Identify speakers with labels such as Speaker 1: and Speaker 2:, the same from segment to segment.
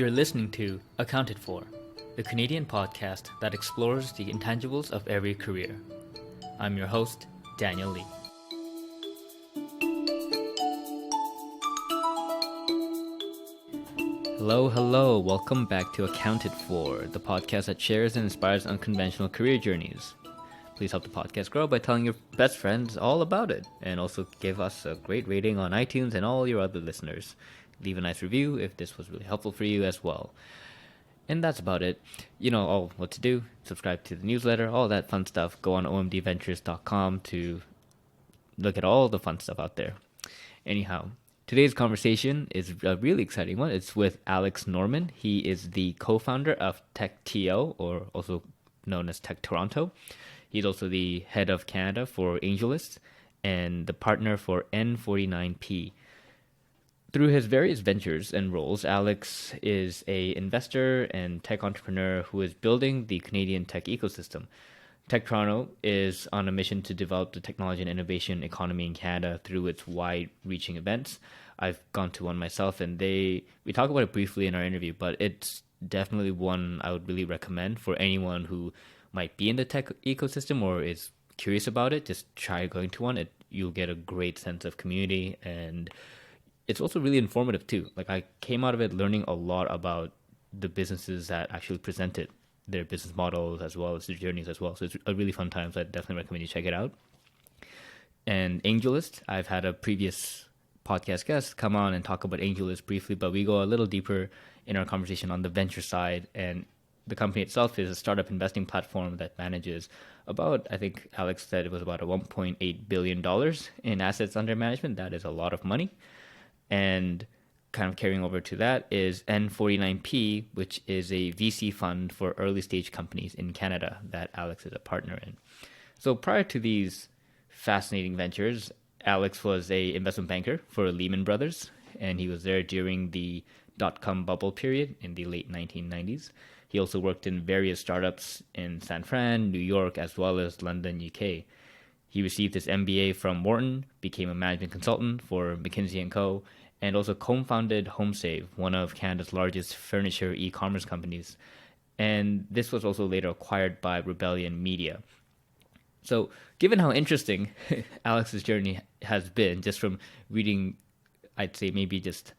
Speaker 1: You're listening to Accounted For, the Canadian podcast that explores the intangibles of every career. I'm your host, Daniel Lee. Hello, welcome back to Accounted For, the podcast that shares and inspires unconventional career journeys. Please help the podcast grow by telling your best friends all about it, and also give us a great rating on iTunes and all your other listeners. Leave a nice review if this was really helpful for you as well. And that's about it. You know all what to do. Subscribe to the newsletter, all that fun stuff. Go on omdventures.com to look at all the fun stuff out there. Anyhow, today's conversation is a really exciting one. It's with Alex Norman. He is the co-founder of TechTO, or also known as TechToronto. He's also the head of Canada for AngelList and the partner for N49P. Through his various ventures and roles, Alex is an investor and tech entrepreneur who is building the Canadian tech ecosystem. TechToronto is on a mission to develop the technology and innovation economy in Canada through its wide-reaching events. I've gone to one myself, and we talk about it briefly in our interview, but it's definitely one I would really recommend for anyone who might be in the tech ecosystem or is curious about it. Just try going to one. You'll get a great sense of community, and it's also really informative too. Like, I came out of it learning a lot about the businesses that actually presented their business models as well as their journeys as well. So it's a really fun time. So I definitely recommend you check it out. And AngelList, I've had a previous podcast guest come on and talk about AngelList briefly, but we go a little deeper in our conversation on the venture side. And the company itself is a startup investing platform that manages about, I think Alex said it was about a $1.8 billion in assets under management. That is a lot of money. And kind of carrying over to that is N49P, which is a VC fund for early stage companies in Canada that Alex is a partner in. So prior to these fascinating ventures, Alex was a investment banker for Lehman Brothers, and he was there during the dot-com bubble period in the late 1990s. He also worked in various startups in San Fran, New York, as well as London, UK. He received his MBA from Wharton, became a management consultant for McKinsey & Co., and also co-founded Homesav, one of Canada's largest furniture e-commerce companies. And this was also later acquired by Rebellion Media. So given how interesting Alex's journey has been, just from reading, I'd say maybe just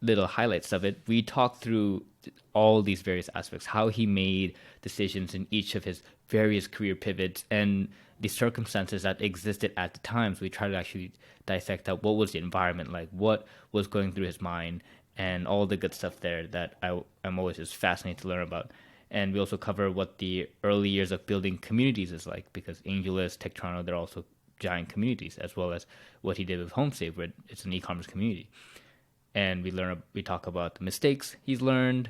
Speaker 1: little highlights of it, we talked through all these various aspects, how he made decisions in each of his various career pivots and the circumstances that existed at the time. So we try to actually dissect out what was the environment like, what was going through his mind, and all the good stuff there that I'm always just fascinated to learn about. And we also cover what the early years of building communities is like, because AngelList, TechToronto, they're also giant communities, as well as what he did with Homesav, where it's an e-commerce community. And we talk about the mistakes he's learned,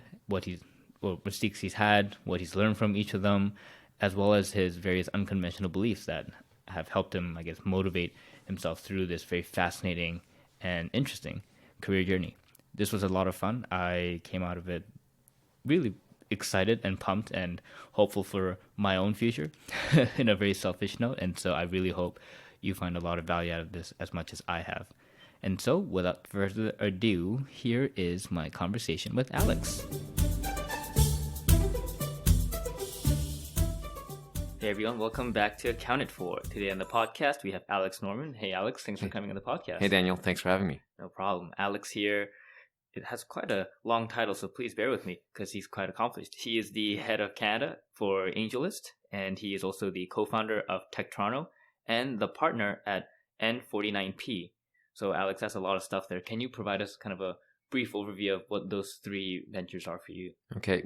Speaker 1: mistakes he's had, what he's learned from each of them, as well as his various unconventional beliefs that have helped him, I guess, motivate himself through this very fascinating and interesting career journey. This was a lot of fun. I came out of it really excited and pumped and hopeful for my own future in a very selfish note. And so I really hope you find a lot of value out of this as much as I have. And so, without further ado, here is my conversation with Alex. Hey everyone, welcome back to Accounted For. Today on the podcast, we have Alex Norman. Hey Alex, thanks for coming on the podcast.
Speaker 2: Hey Daniel, thanks for having me.
Speaker 1: No problem. Alex here, it has quite a long title, so please bear with me because he's quite accomplished. He is the head of Canada for AngelList, and he is also the co-founder of TechToronto and the partner at N49P. So Alex, that's a lot of stuff there. Can you provide us kind of a brief overview of what those three ventures are for you?
Speaker 2: Okay.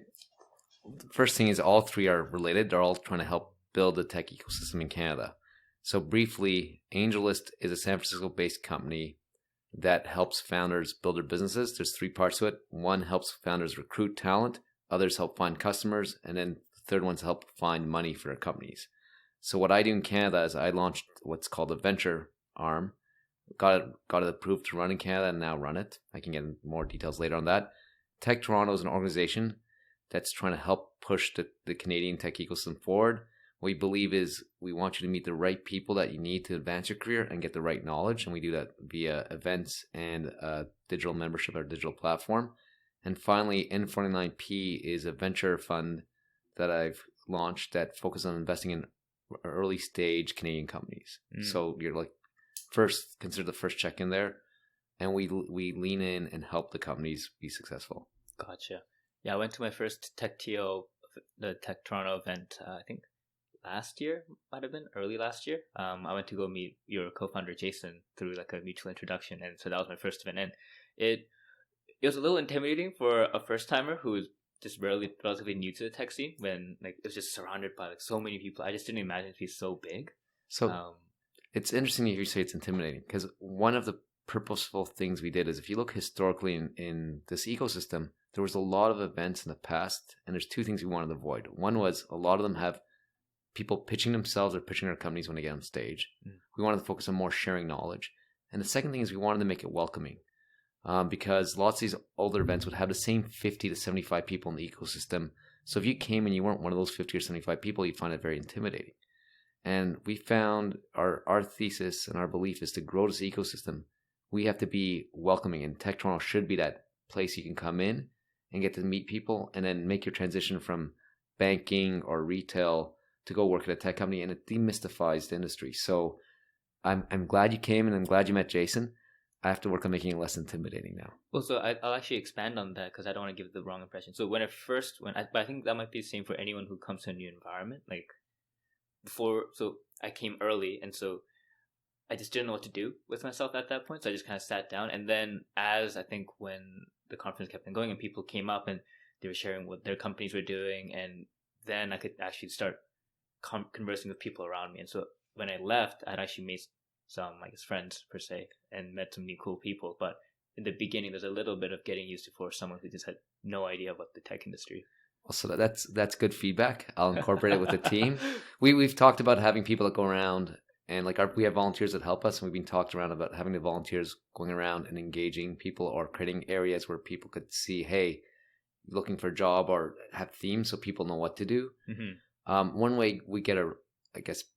Speaker 2: The first thing is all three are related. They're all trying to help build the tech ecosystem in Canada. So briefly, AngelList is a San Francisco-based company that helps founders build their businesses. There's three parts to it. One helps founders recruit talent. Others help find customers. And then the third one's help find money for their companies. So what I do in Canada is I launched what's called a venture arm. Got it approved to run in Canada and now run it. I can get into more details later on that. TechToronto is an organization that's trying to help push the Canadian tech ecosystem forward. What we believe is we want you to meet the right people that you need to advance your career and get the right knowledge. And we do that via events and digital membership, our digital platform. And finally, N49P is a venture fund that I've launched that focuses on investing in early stage Canadian companies. So you're like first consider the first check in there, and we lean in and help the companies be successful.
Speaker 1: Gotcha. Yeah, I went to my first the TechToronto event. I think last year, might have been early last year. I went to go meet your co-founder Jason through like a mutual introduction, and so that was my first event. And it was a little intimidating for a first timer who was just relatively new to the tech scene, when like it was just surrounded by like so many people. I just didn't imagine it to be so big.
Speaker 2: So it's interesting if you say it's intimidating, because one of the purposeful things we did is, if you look historically in this ecosystem, there was a lot of events in the past, and there's two things we wanted to avoid. One was a lot of them have people pitching themselves or pitching their companies when they get on stage. We wanted to focus on more sharing knowledge. And the second thing is we wanted to make it welcoming, because lots of these older events would have the same 50 to 75 people in the ecosystem. So if you came and you weren't one of those 50 or 75 people, you'd find it very intimidating. And we found our thesis and our belief is to grow this ecosystem, we have to be welcoming, and TechToronto should be that place you can come in and get to meet people and then make your transition from banking or retail to go work at a tech company, and it demystifies the industry. So I'm glad you came, and I'm glad you met Jason. I have to work on making it less intimidating now.
Speaker 1: Well, so I'll actually expand on that because I don't want to give the wrong impression. So when but I think that might be the same for anyone who comes to a new environment. Like so I came early, and so I just didn't know what to do with myself at that point. So I just kind of sat down. And then I think when the conference kept on going and people came up and they were sharing what their companies were doing, and then I could actually start conversing with people around me. And so when I left, I'd actually made some, I guess, friends per se, and met some new cool people. But in the beginning, there's a little bit of getting used to for someone who just had no idea about the tech industry.
Speaker 2: Well, so that's good feedback. I'll incorporate it with the team. We've talked about having people that go around, and like we have volunteers that help us, and we've been talked around about having the volunteers going around and engaging people, or creating areas where people could see, hey, looking for a job, or have themes so people know what to do. One way we get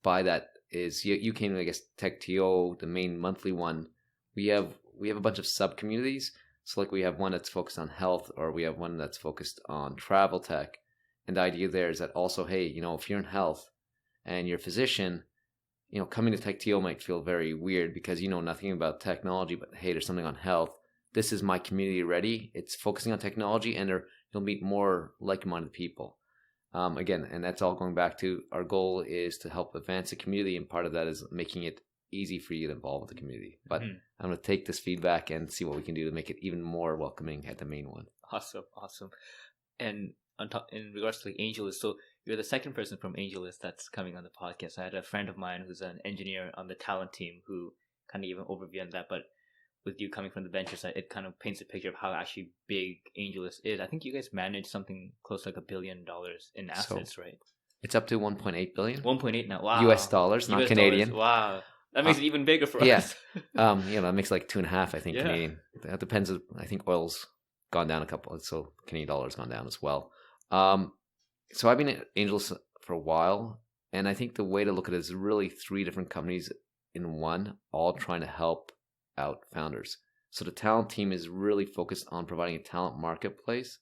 Speaker 2: by that is you came to, I guess, TechTO, the main monthly one. We have a bunch of sub communities. So like we have one that's focused on health, or we have one that's focused on travel tech. And the idea there is that also, hey, if you're in health and you're a physician, coming to TechTO might feel very weird because you know nothing about technology, but hey, there's something on health. This is my community already. It's focusing on technology, and you'll meet more like-minded people. Again, and that's all going back to our goal is to help advance the community, and part of that is making it easy for you to involve with the community. But I'm going to take this feedback and see what we can do to make it even more welcoming at the main one.
Speaker 1: Awesome. And in regards to AngelList, so you're the second person from AngelList that's coming on the podcast. I had a friend of mine who's an engineer on the talent team who kind of gave an overview on that, but with you coming from the venture side, it kind of paints a picture of how actually big AngelList is. I think you guys manage something close to like $1 billion in assets, right?
Speaker 2: It's up to 1.8 billion.
Speaker 1: 1.8 now. Wow.
Speaker 2: US dollars, not Canadian.
Speaker 1: Dollars. Wow. That makes it even bigger for us.
Speaker 2: That makes like 2.5, I think,
Speaker 1: Yeah.
Speaker 2: Canadian. That depends. I think oil's gone down a couple, so Canadian dollar's gone down as well. So I've been at AngelList for a while, and I think the way to look at it is really 3 different companies in one, all trying to help out founders. So the talent team is really focused on providing a talent marketplace,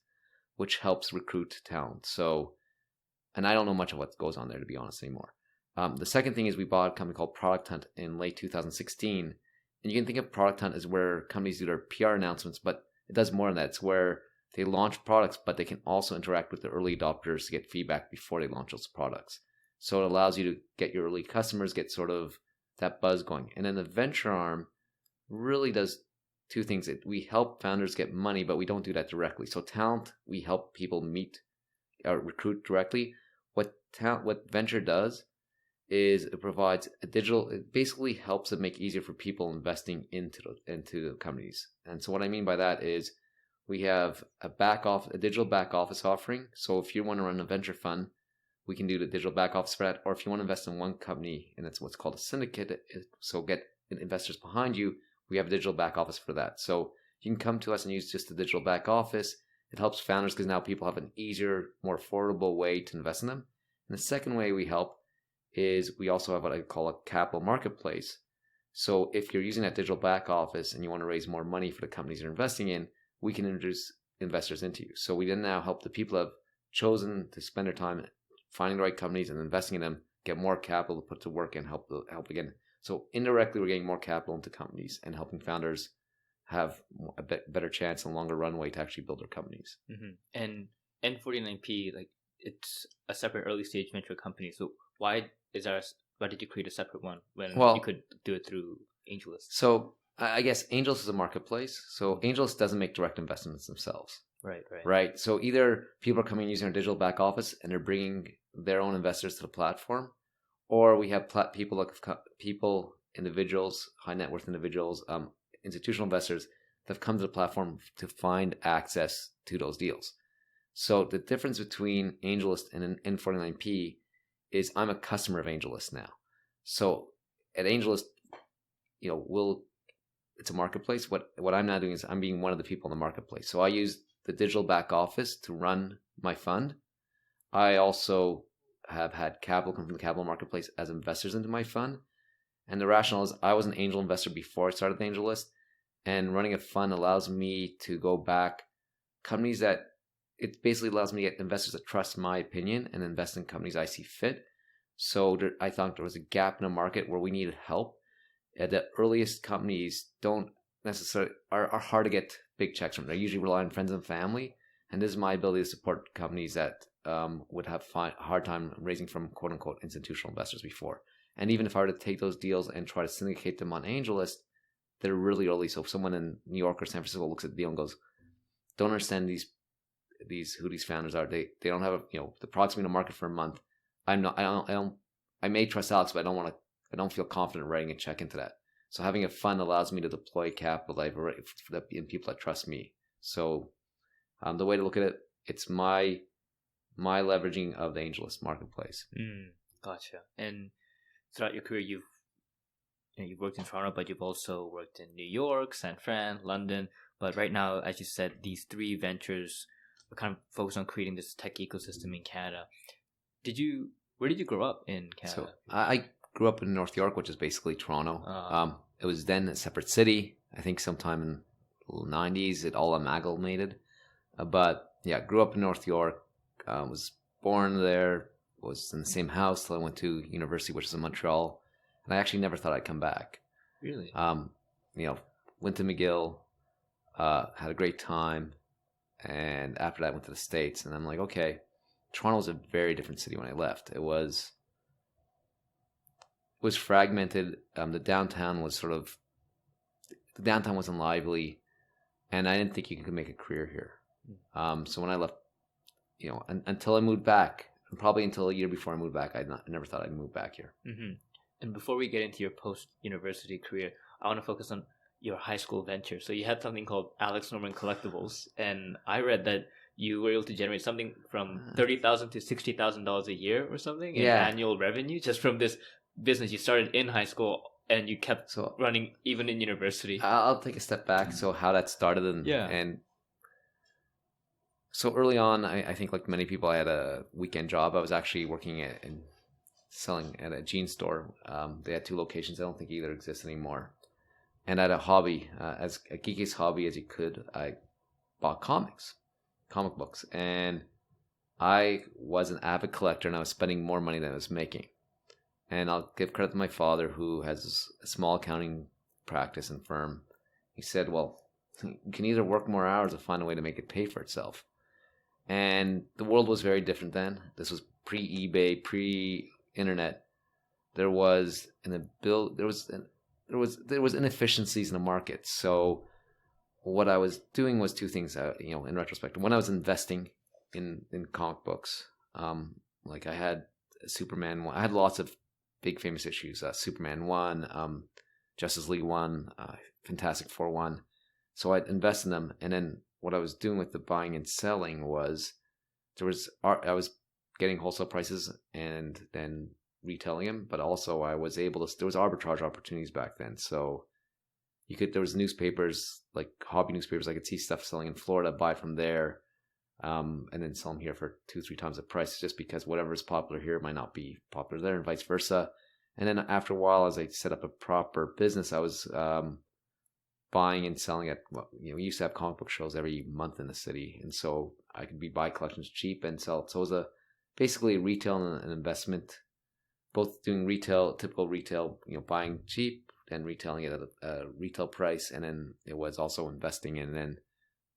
Speaker 2: which helps recruit talent. So, and I don't know much of what goes on there, to be honest, anymore. The second thing is we bought a company called Product Hunt in late 2016. And you can think of Product Hunt as where companies do their PR announcements, but it does more than that. It's where they launch products, but they can also interact with the early adopters to get feedback before they launch those products. So it allows you to get your early customers, get sort of that buzz going. And then the venture arm really does 2 things. We help founders get money, but we don't do that directly. So talent, we help people meet or recruit directly. What venture does is it provides it basically helps it make easier for people investing into the companies. And so what I mean by that is we have a digital back office offering. So if you want to run a venture fund, we can do the digital back office for that. Or if you want to invest in one company, and that's what's called a syndicate, so get investors behind you, we have a digital back office for that. So you can come to us and use just the digital back office. It helps founders because now people have an easier, more affordable way to invest in them. And the second way we help is we also have what I call a capital marketplace. So if you're using that digital back office and you want to raise more money for the companies you're investing in, we can introduce investors into you. So we then now help the people who have chosen to spend their time finding the right companies and investing in them get more capital to put to work and help again. So indirectly, we're getting more capital into companies and helping founders have a better chance and longer runway to actually build their companies.
Speaker 1: Mm-hmm. And N49P, like, it's a separate early stage venture company. So why did you create a separate one when you could do it through AngelList?
Speaker 2: So I guess AngelList is a marketplace. So AngelList doesn't make direct investments themselves. Right. So either people are coming using our digital back office and they're bringing their own investors to the platform, or we have individuals, high net worth individuals, institutional investors that have come to the platform to find access to those deals. So the difference between AngelList and N49P is I'm a customer of AngelList now. So at AngelList, it's a marketplace. What I'm now doing is I'm being one of the people in the marketplace. So I use the digital back office to run my fund. I also have had capital come from the capital marketplace as investors into my fund. And the rationale is I was an angel investor before I started the AngelList, and running a fund allows me to go back companies that it basically allows me to get investors that trust my opinion and invest in companies I see fit. So I thought there was a gap in the market where we needed help. The earliest companies don't necessarily are hard to get big checks from. They usually rely on friends and family, and this is my ability to support companies that would have hard time raising from quote unquote institutional investors before. And even if I were to take those deals and try to syndicate them on AngelList, they're really early. So if someone in New York or San Francisco looks at the deal and goes, "Don't understand who these founders are. They don't have the product's been in the market for a month. I may trust Alex, but I don't feel confident writing a check into that." So having a fund allows me to deploy capital in people that trust me. So the way to look at it, it's my leveraging of the AngelList marketplace.
Speaker 1: Gotcha. And throughout your career, you've worked in Toronto, but you've also worked in New York, San Fran, London. But right now, as you said, these three ventures are kind of focused on creating this tech ecosystem in Canada. Where did you grow up in Canada?
Speaker 2: So I grew up in North York, which is basically Toronto. It was then a separate city. I think sometime in the 90s, it all amalgamated. But yeah, grew up in North York. Was born there. Was in the same house till I went to university, which is in Montreal. And I actually never thought I'd come back.
Speaker 1: Really?
Speaker 2: Went to McGill, had a great time. And after that, I went to the States. And I'm like, okay, Toronto was a very different city when I left. It was fragmented. The downtown wasn't lively, and I didn't think you could make a career here. So when I left, until I moved back, and probably until a year before I moved back, I never thought I'd move back here.
Speaker 1: Mm-hmm. And before we get into your post-university career, I want to focus on your high school venture. So you had something called Alex Norman Collectibles, and I read that you were able to generate something from $30,000 to $60,000 a year or something in annual revenue just from this business you started in high school and you kept running even in university.
Speaker 2: I'll take a step back. So how that started and so early on, I think like many people, I had a weekend job. I was actually working and selling at a jeans store. They had 2 locations. I don't think either exists anymore. And I had a hobby, as a geekiest hobby as you could. I bought comic books, and I was an avid collector, and I was spending more money than I was making. And I'll give credit to my father, who has a small accounting practice and firm. He said, well, you can either work more hours or find a way to make it pay for itself. And the world was very different then. This was pre-eBay, pre-internet. There was inefficiencies in the market. So what I was doing was 2 things, in retrospect. When I was investing in comic books, like I had Superman 1. I had lots of big famous issues. Superman 1, Justice League 1, Fantastic Four 1. So I'd invest in them, and then what I was doing with the buying and selling was I was getting wholesale prices and then retailing them, but also I was able to. There was arbitrage opportunities back then, so there was newspapers, like hobby newspapers. I could see stuff selling in Florida, buy from there, and then sell them here for 2-3 times the price, just because whatever is popular here might not be popular there, and vice versa. And then after a while, as I set up a proper business, I was buying and selling at, we used to have comic book shows every month in the city. And so I could buy collections cheap and sell it. So it was basically retail and an investment, both doing retail, typical retail, buying cheap and retailing it at a retail price. And then it was also investing in, and then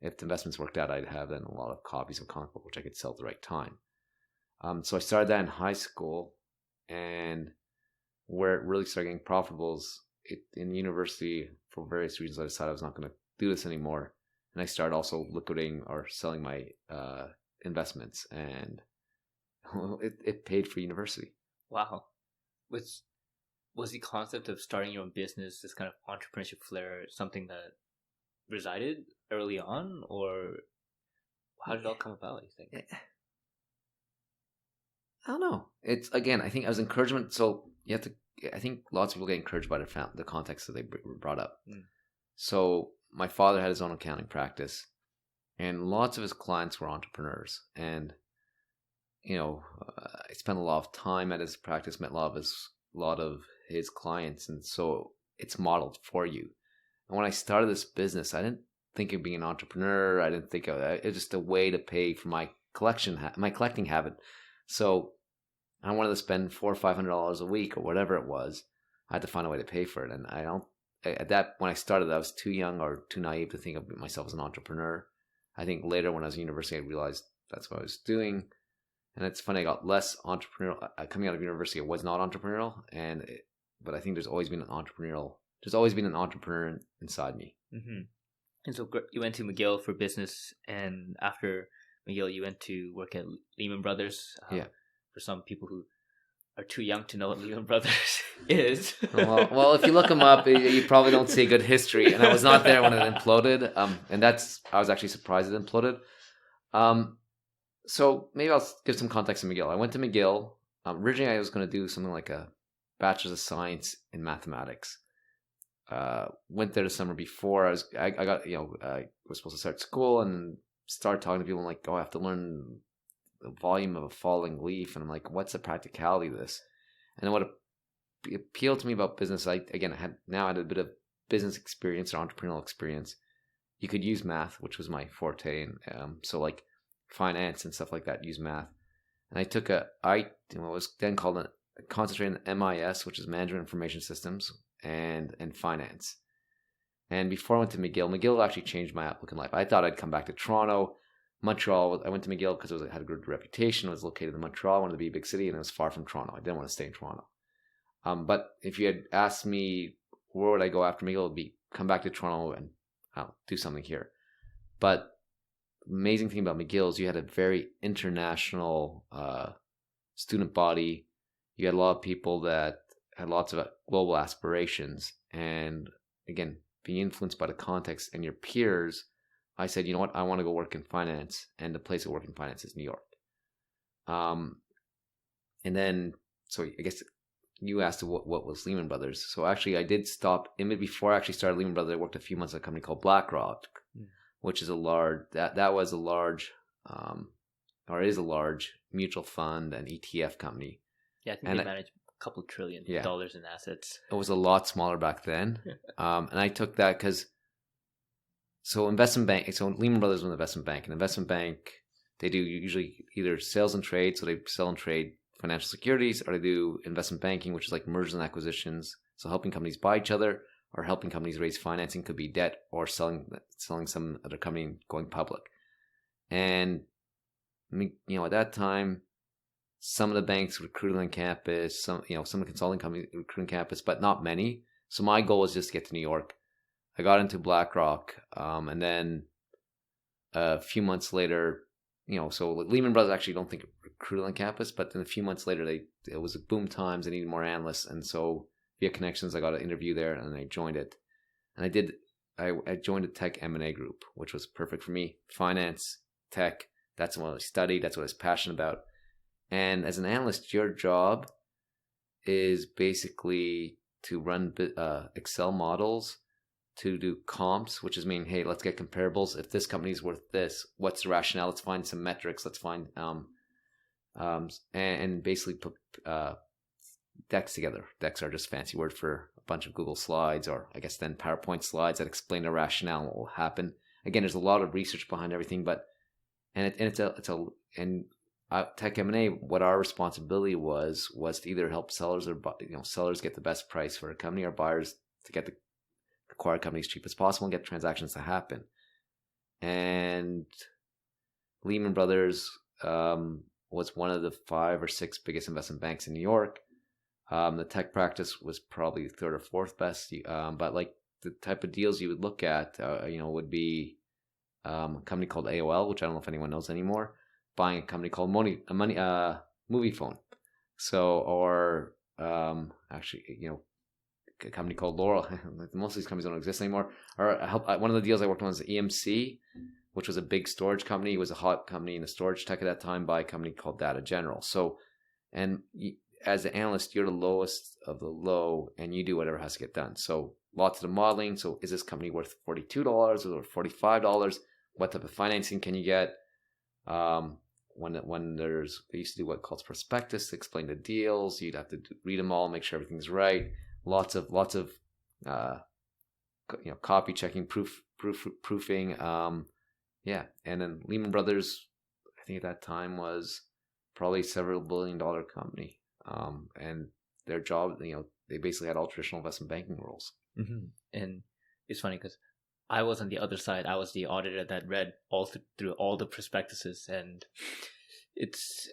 Speaker 2: if the investments worked out, I'd have then a lot of copies of comic book, which I could sell at the right time. So I started that in high school, and where it really started getting profitable is in university. For various reasons, I decided I was not going to do this anymore, and I started also liquidating or selling my investments, and it paid for university.
Speaker 1: Wow. Was the concept of starting your own business, this kind of entrepreneurship flair, something that resided early on, or how did it all come about, you think?
Speaker 2: I don't know. It's, again, I think I was encouragement. So I think lots of people get encouraged by the context that they brought up. So my father had his own accounting practice, and lots of his clients were entrepreneurs. And, I spent a lot of time at his practice, met a lot of his clients. And so it's modeled for you. And when I started this business, I didn't think of being an entrepreneur. I didn't think of it. It was just a way to pay for my collecting habit. So I wanted to spend $400 or $500 a week or whatever it was. I had to find a way to pay for it. And when I started, I was too young or too naive to think of myself as an entrepreneur. I think later when I was in university, I realized that's what I was doing. And it's funny, I got less entrepreneurial. Coming out of university, I was not entrepreneurial. But I think there's always been an entrepreneur inside me.
Speaker 1: Mm-hmm. And so you went to McGill for business, and after McGill, you went to work at Lehman Brothers.
Speaker 2: Yeah.
Speaker 1: For some people who are too young to know what Lehman Brothers is.
Speaker 2: well, if you look them up, you probably don't see a good history. And I was not there when it imploded. I was actually surprised it imploded. So maybe I'll give some context on McGill. I went to McGill. Originally, I was going to do something like a bachelor's of science in mathematics. Went there the summer before. I was supposed to start school and start talking to people. I'm like, I have to learn the volume of a falling leaf, and I'm like, what's the practicality of this? And then what appealed to me about business, I had a bit of business experience or entrepreneurial experience. You could use math, which was my forte, and so like finance and stuff like that, use math. And I took what was then called a concentrated in MIS, which is Management Information Systems, and finance. And before I went to McGill actually changed my outlook in life. I thought I'd come back to Toronto. Montreal, I went to McGill because it had a good reputation. It was located in Montreal. I wanted to be a big city, and it was far from Toronto. I didn't want to stay in Toronto. But if you had asked me where would I go after McGill, it would be come back to Toronto and do something here. But the amazing thing about McGill is you had a very international student body. You had a lot of people that had lots of global aspirations. And again, being influenced by the context and your peers, I said, you know what, I want to go work in finance, and the place to work in finance is New York. And then, so I guess you asked what was Lehman Brothers. So actually, I did stop before I actually started Lehman Brothers. I worked a few months at a company called BlackRock, which is a large a large mutual fund and ETF company.
Speaker 1: Yeah, I think they manage a couple $1 trillion in assets.
Speaker 2: It was a lot smaller back then, and I took that because. So investment bank. So Lehman Brothers was an investment bank. An investment bank, they do usually either sales and trade, so they sell and trade financial securities, or they do investment banking, which is like mergers and acquisitions. So helping companies buy each other, or helping companies raise financing, could be debt, or selling some other company going public. And at that time, some of the banks recruited on campus, some of the consulting companies recruited on campus, but not many. So my goal was just to get to New York. I got into BlackRock, and then a few months later, so Lehman Brothers actually don't think recruited on campus, but then a few months later, it was boom times. They needed more analysts, and so via connections, I got an interview there, and I joined it. And I joined a tech M&A group, which was perfect for me. Finance, tech, that's what I studied, that's what I was passionate about. And as an analyst, your job is basically to run Excel models, to do comps, which is mean, hey, let's get comparables. If this company is worth this, what's the rationale? Let's find some metrics. Let's find and basically decks together. Decks are just fancy word for a bunch of Google slides, or I guess then PowerPoint slides that explain the rationale and what will happen. Again, there's a lot of research behind everything, but Tech M&A, what our responsibility was to either help sellers or sellers get the best price for a company, or buyers to get the acquired company as cheap as possible and get transactions to happen. And Lehman Brothers was one of the 5 or 6 biggest investment banks in New York. The tech practice was probably the 3rd or 4th best. But like the type of deals you would look at, would be a company called AOL, which I don't know if anyone knows anymore, buying a company called Movie Phone. So, or actually, a company called Laurel. Most of these companies don't exist anymore. Or one of the deals I worked on was EMC, which was a big storage company. It was a hot company in the storage tech at that time, by a company called Data General. So, and as an analyst, you're the lowest of the low, and you do whatever has to get done. So lots of the modeling. So is this company worth $42 or $45? What type of financing can you get? When they used to do what called prospectus to explain the deals. You'd have to read them all, make sure everything's right. Lots of copy checking, proofing. And then Lehman Brothers, I think at that time, was probably a several billion-dollar company. And their job, they basically had all traditional investment banking rules.
Speaker 1: Mm-hmm. And it's funny because I was on the other side. I was the auditor that read all through all the prospectuses, and it's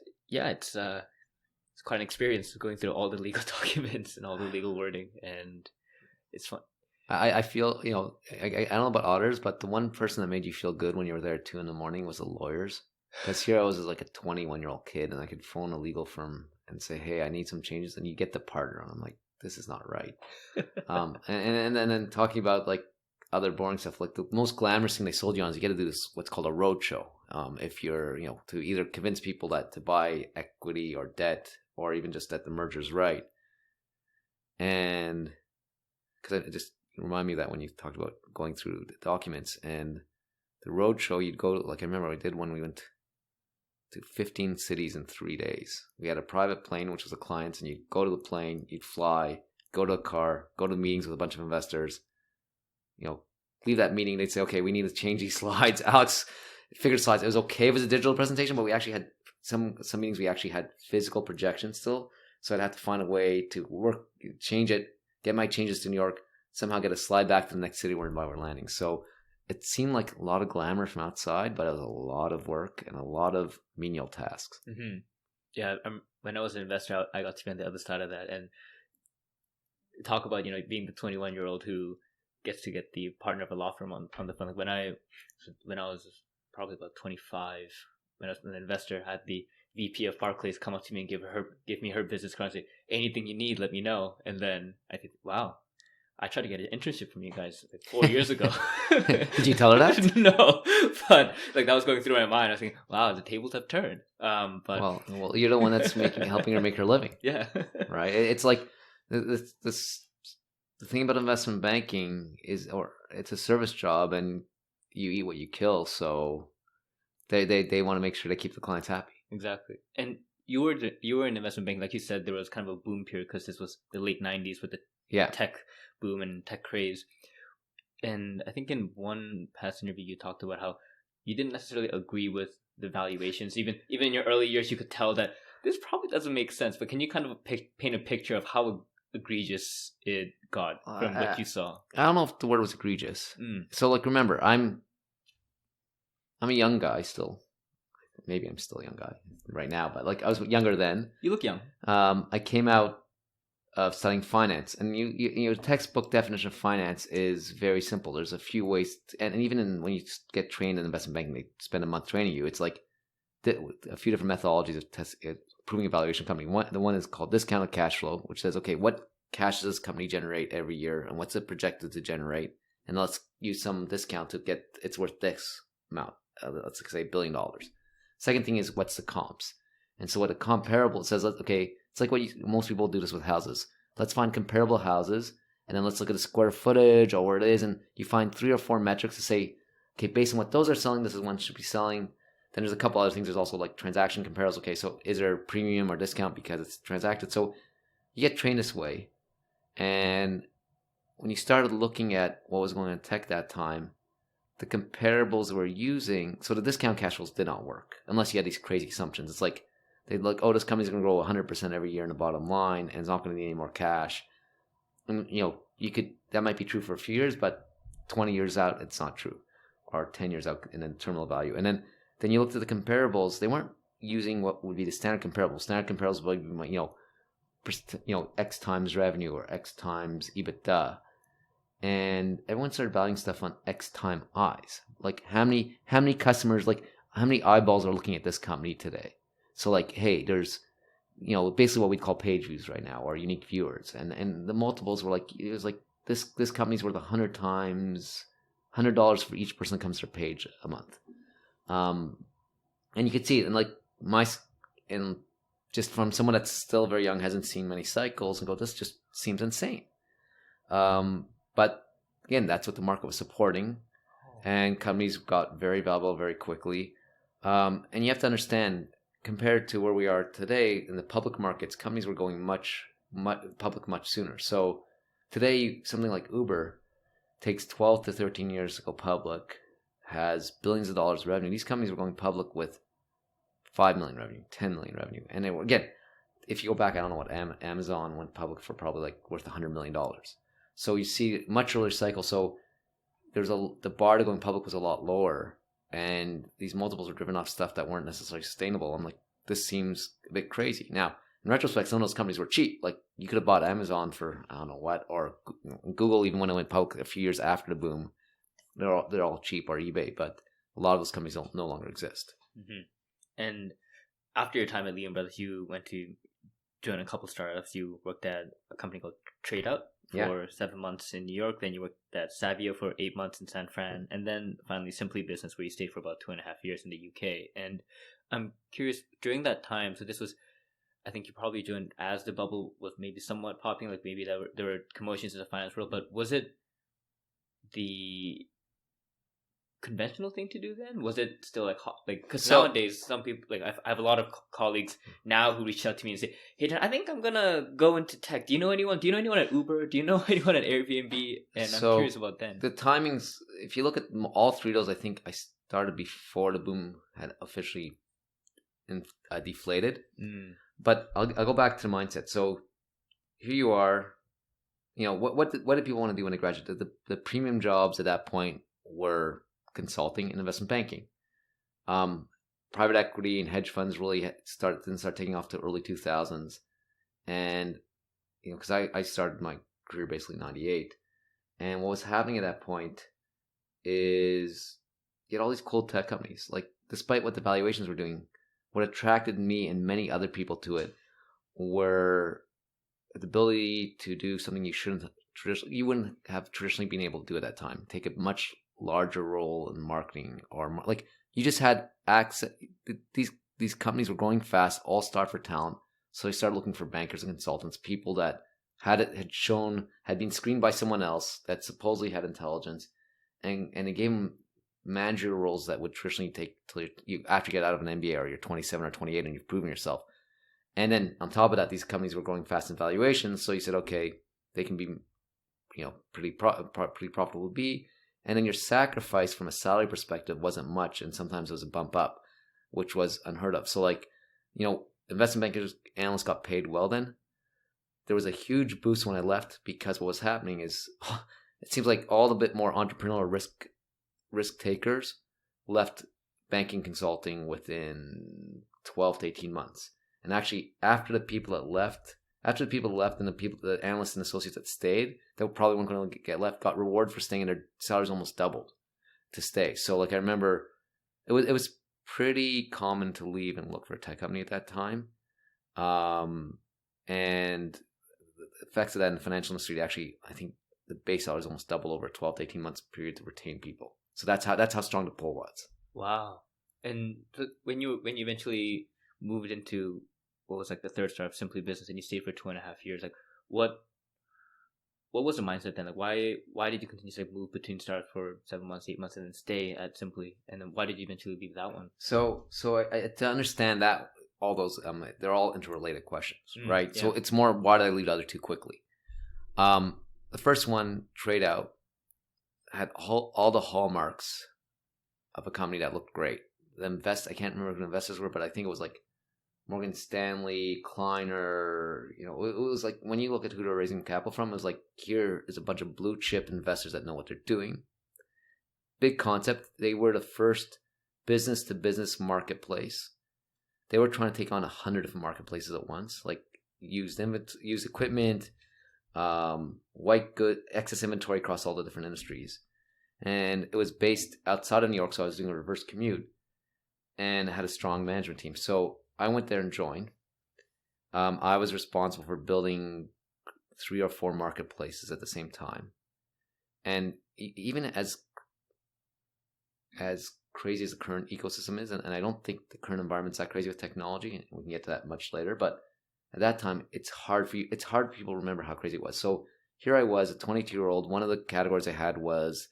Speaker 1: quite an experience going through all the legal documents and all the legal wording, and it's fun.
Speaker 2: I feel, I don't know about auditors, but the one person that made you feel good when you were there at 2 a.m. was the lawyers. Because here I was like a 21-year-old kid, and I could phone a legal firm and say, hey, I need some changes, and you get the partner, and I'm like, this is not right. And then talking about like other boring stuff, like the most glamorous thing they sold you on is you get to do this, what's called a roadshow. If you're, to either convince people that to buy equity or debt, or even just that the merger's right. And because it just remind me of that when you talked about going through the documents and the roadshow, you'd go to, like I remember I did when we went to 15 cities in 3 days. We had a private plane, which was the clients, and you'd go to the plane, you'd fly, go to a car, go to meetings with a bunch of investors, leave that meeting, they'd say, okay, we need to change these slides. Alex figured slides. It was okay if it was a digital presentation, but we actually had some meetings, we actually had physical projections still. So I'd have to find a way to change it, get my changes to New York, somehow get a slide back to the next city where we're landing. So it seemed like a lot of glamour from outside, but it was a lot of work and a lot of menial tasks.
Speaker 1: Mm-hmm. Yeah, when I was an investor, I got to be on the other side of that and talk about being the 21-year-old who gets to get the partner of a law firm on the phone. Like when I was probably about 25, when I was an investor, I had the VP of Barclays come up to me and give me her business card and say, anything you need, let me know. And then I think, wow, I tried to get an internship from you guys like 4 years ago.
Speaker 2: Did you tell her that?
Speaker 1: No, but like that was going through my mind. I was thinking, wow, the tables have turned. But
Speaker 2: well, you're the one that's helping her make her living.
Speaker 1: Yeah,
Speaker 2: right. It's like this. The thing about investment banking is, or it's a service job, and you eat what you kill. So they want to make sure they keep the clients happy.
Speaker 1: Exactly. And you were in investment banking, like you said, there was kind of a boom period because this was the late 90s with the tech boom and tech craze. And I think in one past interview you talked about how you didn't necessarily agree with the valuations. Even in your early years, you could tell that this probably doesn't make sense. But can you kind of paint a picture of how egregious it got from what you saw?
Speaker 2: I don't know if the word was egregious. So like, remember, I'm a young guy still. Maybe I'm still a young guy right now, but like I was younger then.
Speaker 1: You look young.
Speaker 2: I came out of studying finance, and you textbook definition of finance is very simple. There's a few ways, and even when you get trained in investment banking, they spend a month training you. It's like a few different methodologies of proving a valuation company. The one is called discounted cash flow, which says, okay, what cash does this company generate every year, and what's it projected to generate, and let's use some discount to get it's worth this amount. Let's say $1 billion. Second thing is, what's the comps? And so what a comparable says, okay, it's like most people do this with houses. Let's find comparable houses, and then let's look at the square footage or where it is, and you find 3 or 4 metrics to say, okay, based on what those are selling, this is one should be selling. Then there's a couple other things. There's also like transaction comparables. Okay, so is there a premium or discount because it's transacted? So you get trained this way. And when you started looking at what was going on in tech that time, the comparables we're using, so the discount cash flows did not work unless you had these crazy assumptions. It's like they'd look, oh, this company's going to grow 100% every year in the bottom line, and it's not going to need any more cash. And that might be true for a few years, but 20 years out, it's not true, or 10 years out in the terminal value. And then you looked at the comparables; they weren't using what would be the standard comparables. Standard comparables would be X times revenue or X times EBITDA. And everyone started valuing stuff on X time eyes. Like how many customers, like how many eyeballs are looking at this company today? So like, hey, there's, basically what we'd call page views right now, or unique viewers. And the multiples were like, it was like this company's worth 100 times, $100 for each person that comes to their page a month. And you could see it, and just from someone that's still very young, hasn't seen many cycles, and go, this just seems insane. But again, that's what the market was supporting, and companies got very valuable very quickly. And you have to understand, compared to where we are today in the public markets, companies were going much public much sooner. So today, something like Uber takes 12 to 13 years to go public, has billions of dollars revenue. These companies were going public with 5 million revenue, 10 million revenue, and they were, again, if you go back, I don't know what Amazon went public for, probably like worth $100 million. So you see much earlier cycle. So the bar to going public was a lot lower, and these multiples were driven off stuff that weren't necessarily sustainable. I'm like, this seems a bit crazy. Now, in retrospect, some of those companies were cheap. Like you could have bought Amazon for I don't know what, or Google even when it went public a few years after the boom. They're all cheap, or eBay, but a lot of those companies no longer exist.
Speaker 1: Mm-hmm. And after your time at Lehman Brothers, you went to join a couple startups. You worked at a company called TradeOut for 7 months in New York. Then you worked at Savio for 8 months in San Fran. And then finally Simply Business, where you stayed for about 2.5 years in the UK. And I'm curious, during that time, so this was, I think you probably joined as the bubble was maybe somewhat popping, like maybe there were commotions in the finance world, but was it the conventional thing to do then? Was it still like because nowadays some people, like I have a lot of colleagues now who reach out to me and say, hey Dan, I think I'm gonna go into tech. Do you know anyone at Uber? Do you know anyone at Airbnb? And I'm curious about then.
Speaker 2: The timings, if you look at all three of those, I think I started before the boom had officially deflated. But I'll go back to the mindset. So here you are, what did people want to do when they graduated? The premium jobs at that point were consulting and investment banking. Private equity and hedge funds really didn't start taking off till early 2000s. And, because I started my career basically in 98. And what was happening at that point is you had all these cool tech companies. Like, despite what the valuations were doing, what attracted me and many other people to it were the ability to do something you wouldn't have traditionally been able to do at that time. Take a much larger role in marketing, or like you just had access. These companies were growing fast, all starved for talent. So they started looking for bankers and consultants, people that had been screened by someone else that supposedly had intelligence, and they gave them managerial roles that would traditionally take till you after you get out of an MBA, or you're 27 or 28 and you've proven yourself. And then on top of that, these companies were growing fast in valuations. So you said, okay, they can be, pretty profitable to be. And then your sacrifice from a salary perspective wasn't much, and sometimes it was a bump up, which was unheard of. So investment bankers, analysts got paid well then. There was a huge boost when I left, because what was happening is it seems like all the bit more entrepreneurial risk takers left banking consulting within 12 to 18 months. And actually, after the people left, and the analysts and associates that stayed, that probably weren't going to get left, got reward for staying, and their salaries almost doubled to stay. So I remember it was pretty common to leave and look for a tech company at that time. And the effects of that in the financial industry, actually, I think the base salary is almost double over a 12 to 18 months period to retain people. So that's how strong the pull was.
Speaker 1: Wow. And when you eventually moved into what was like the third startup, Simply Business, and you stayed for 2.5 years, like what was the mindset then? Like why did you continue to move between startups for 7 months, 8 months, and then stay at Simply? And then why did you eventually leave that one?
Speaker 2: So I, to understand that, all those, they're all interrelated questions, right?
Speaker 1: Yeah.
Speaker 2: So it's more, why did I leave the other two quickly? The first one, trade out, had all the hallmarks of a company that looked great. I can't remember who the investors were, but I think it was like Morgan Stanley, Kleiner. It was like, when you look at who they're raising capital from, it was like, here is a bunch of blue chip investors that know what they're doing. Big concept. They were the first business to business marketplace. They were trying to take on 100 different marketplaces at once, like used equipment, white good, excess inventory across all the different industries. And it was based outside of New York, so I was doing a reverse commute and had a strong management team. So I went there and joined. I was responsible for building 3 or 4 marketplaces at the same time. And even as crazy as the current ecosystem is, and I don't think the current environment's that crazy with technology, and we can get to that much later, but at that time, it's hard for people to remember how crazy it was. So here I was, a 22-year-old. One of the categories I had was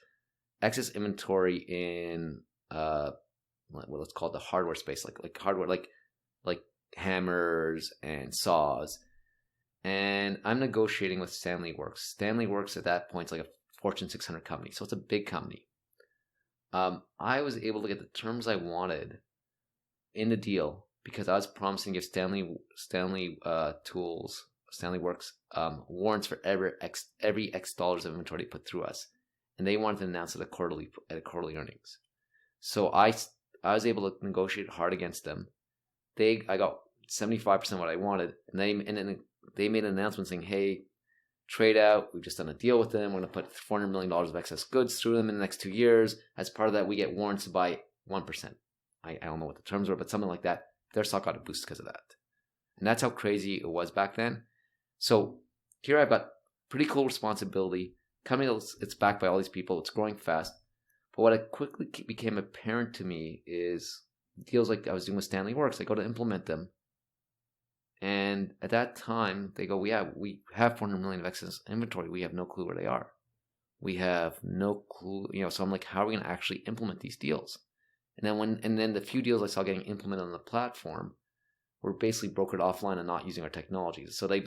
Speaker 2: excess inventory in let's call it the hardware space, like hardware, like hammers and saws. And I'm negotiating with Stanley Works. Stanley Works at that point is like a Fortune 600 company, so it's a big company. I was able to get the terms I wanted in the deal because I was promising to give Stanley Works warrants for every X dollars of inventory they put through us, and they wanted to announce it at quarterly earnings. So I was able to negotiate hard against them. I got 75% of what I wanted, and then they made an announcement saying, "Hey, trade out. We've just done a deal with them. We're going to put $400 million of excess goods through them in the next 2 years. As part of that, we get warrants to buy 1%. I don't know what the terms were, but something like that. Their stock got a boost because of that. And that's how crazy it was back then. So here I've got pretty cool responsibility. Company, it's backed by all these people. It's growing fast. But what quickly became apparent to me is deals like I was doing with Stanley Works. I go to implement them. And at that time, they go, yeah, we have 400 million of excess inventory. We have no clue where they are. We have no clue, so I'm like, how are we going to actually implement these deals? And then the few deals I saw getting implemented on the platform were basically brokered offline and not using our technologies. So they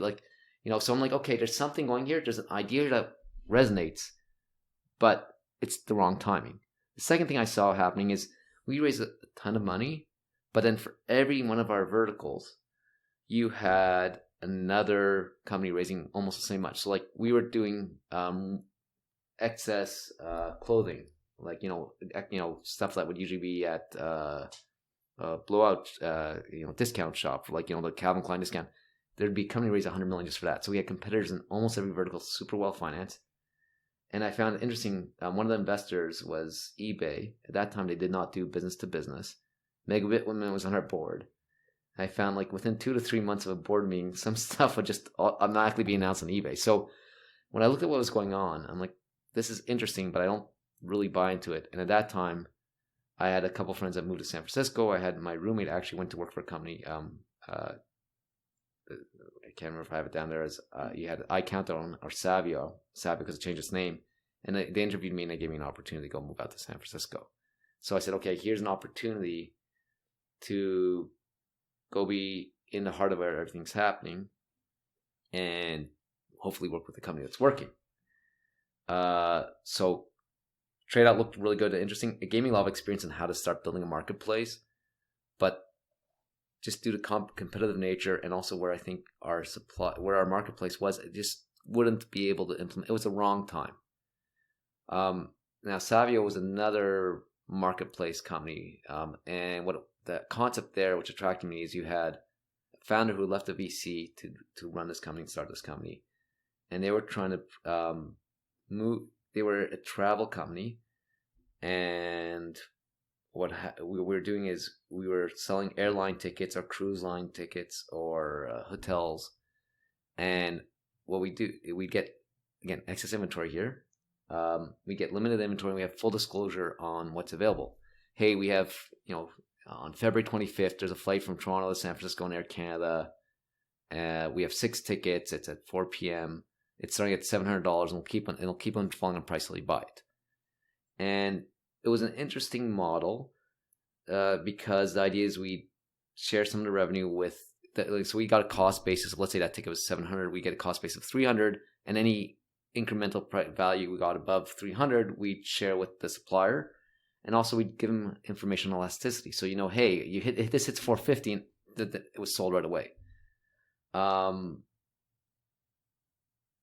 Speaker 2: so I'm like, okay, there's something going here. There's an idea that resonates, but it's the wrong timing. The second thing I saw happening is we raised a ton of money, but then for every one of our verticals, you had another company raising almost the same much. So like we were doing excess clothing, like stuff that would usually be at blowout discount shop, like the Calvin Klein discount. There'd be a company raise 100 million just for that. So we had competitors in almost every vertical, super well financed. And I found it interesting. One of the investors was eBay. At that time, they did not do business to business. Megabit Women was on our board. I found like within 2 to 3 months of a board meeting, some stuff would just automatically be announced on eBay. So when I looked at what was going on, I'm like, this is interesting, but I don't really buy into it. And at that time, I had a couple friends that moved to San Francisco. I had my roommate actually went to work for a company. I can't remember if I have it down there as you had iCountdown or Savio because it changed its name. And they interviewed me and they gave me an opportunity to go move out to San Francisco. So I said, okay, here's an opportunity to go be in the heart of where everything's happening and hopefully work with a company that's working. So trade out looked really good and interesting. It gave me a lot of experience in how to start building a marketplace, but just due to competitive nature and also where I think where our marketplace was, it just wouldn't be able to implement. It was the wrong time. Now Savio was another marketplace company, and what the concept there, which attracted me, is you had a founder who left a VC to run this company and start this company, and they were trying to move. They were a travel company, and what we were doing is we were selling airline tickets or cruise line tickets or hotels, and what we do, we get again excess inventory here. We get limited inventory. We have full disclosure on what's available. Hey, we have on February 25th, there's a flight from Toronto to San Francisco on Air Canada. We have 6 tickets. It's at 4 p.m. It's starting at $700, and it'll keep on falling in price till you buy it. And it was an interesting model because the idea is we share some of the revenue with so we got a cost basis of, let's say that ticket was 700, we get a cost base of 300, and any incremental value we got above 300, we'd share with the supplier. And also we'd give them information on elasticity. So, hey, you hit this hits 450 and it was sold right away.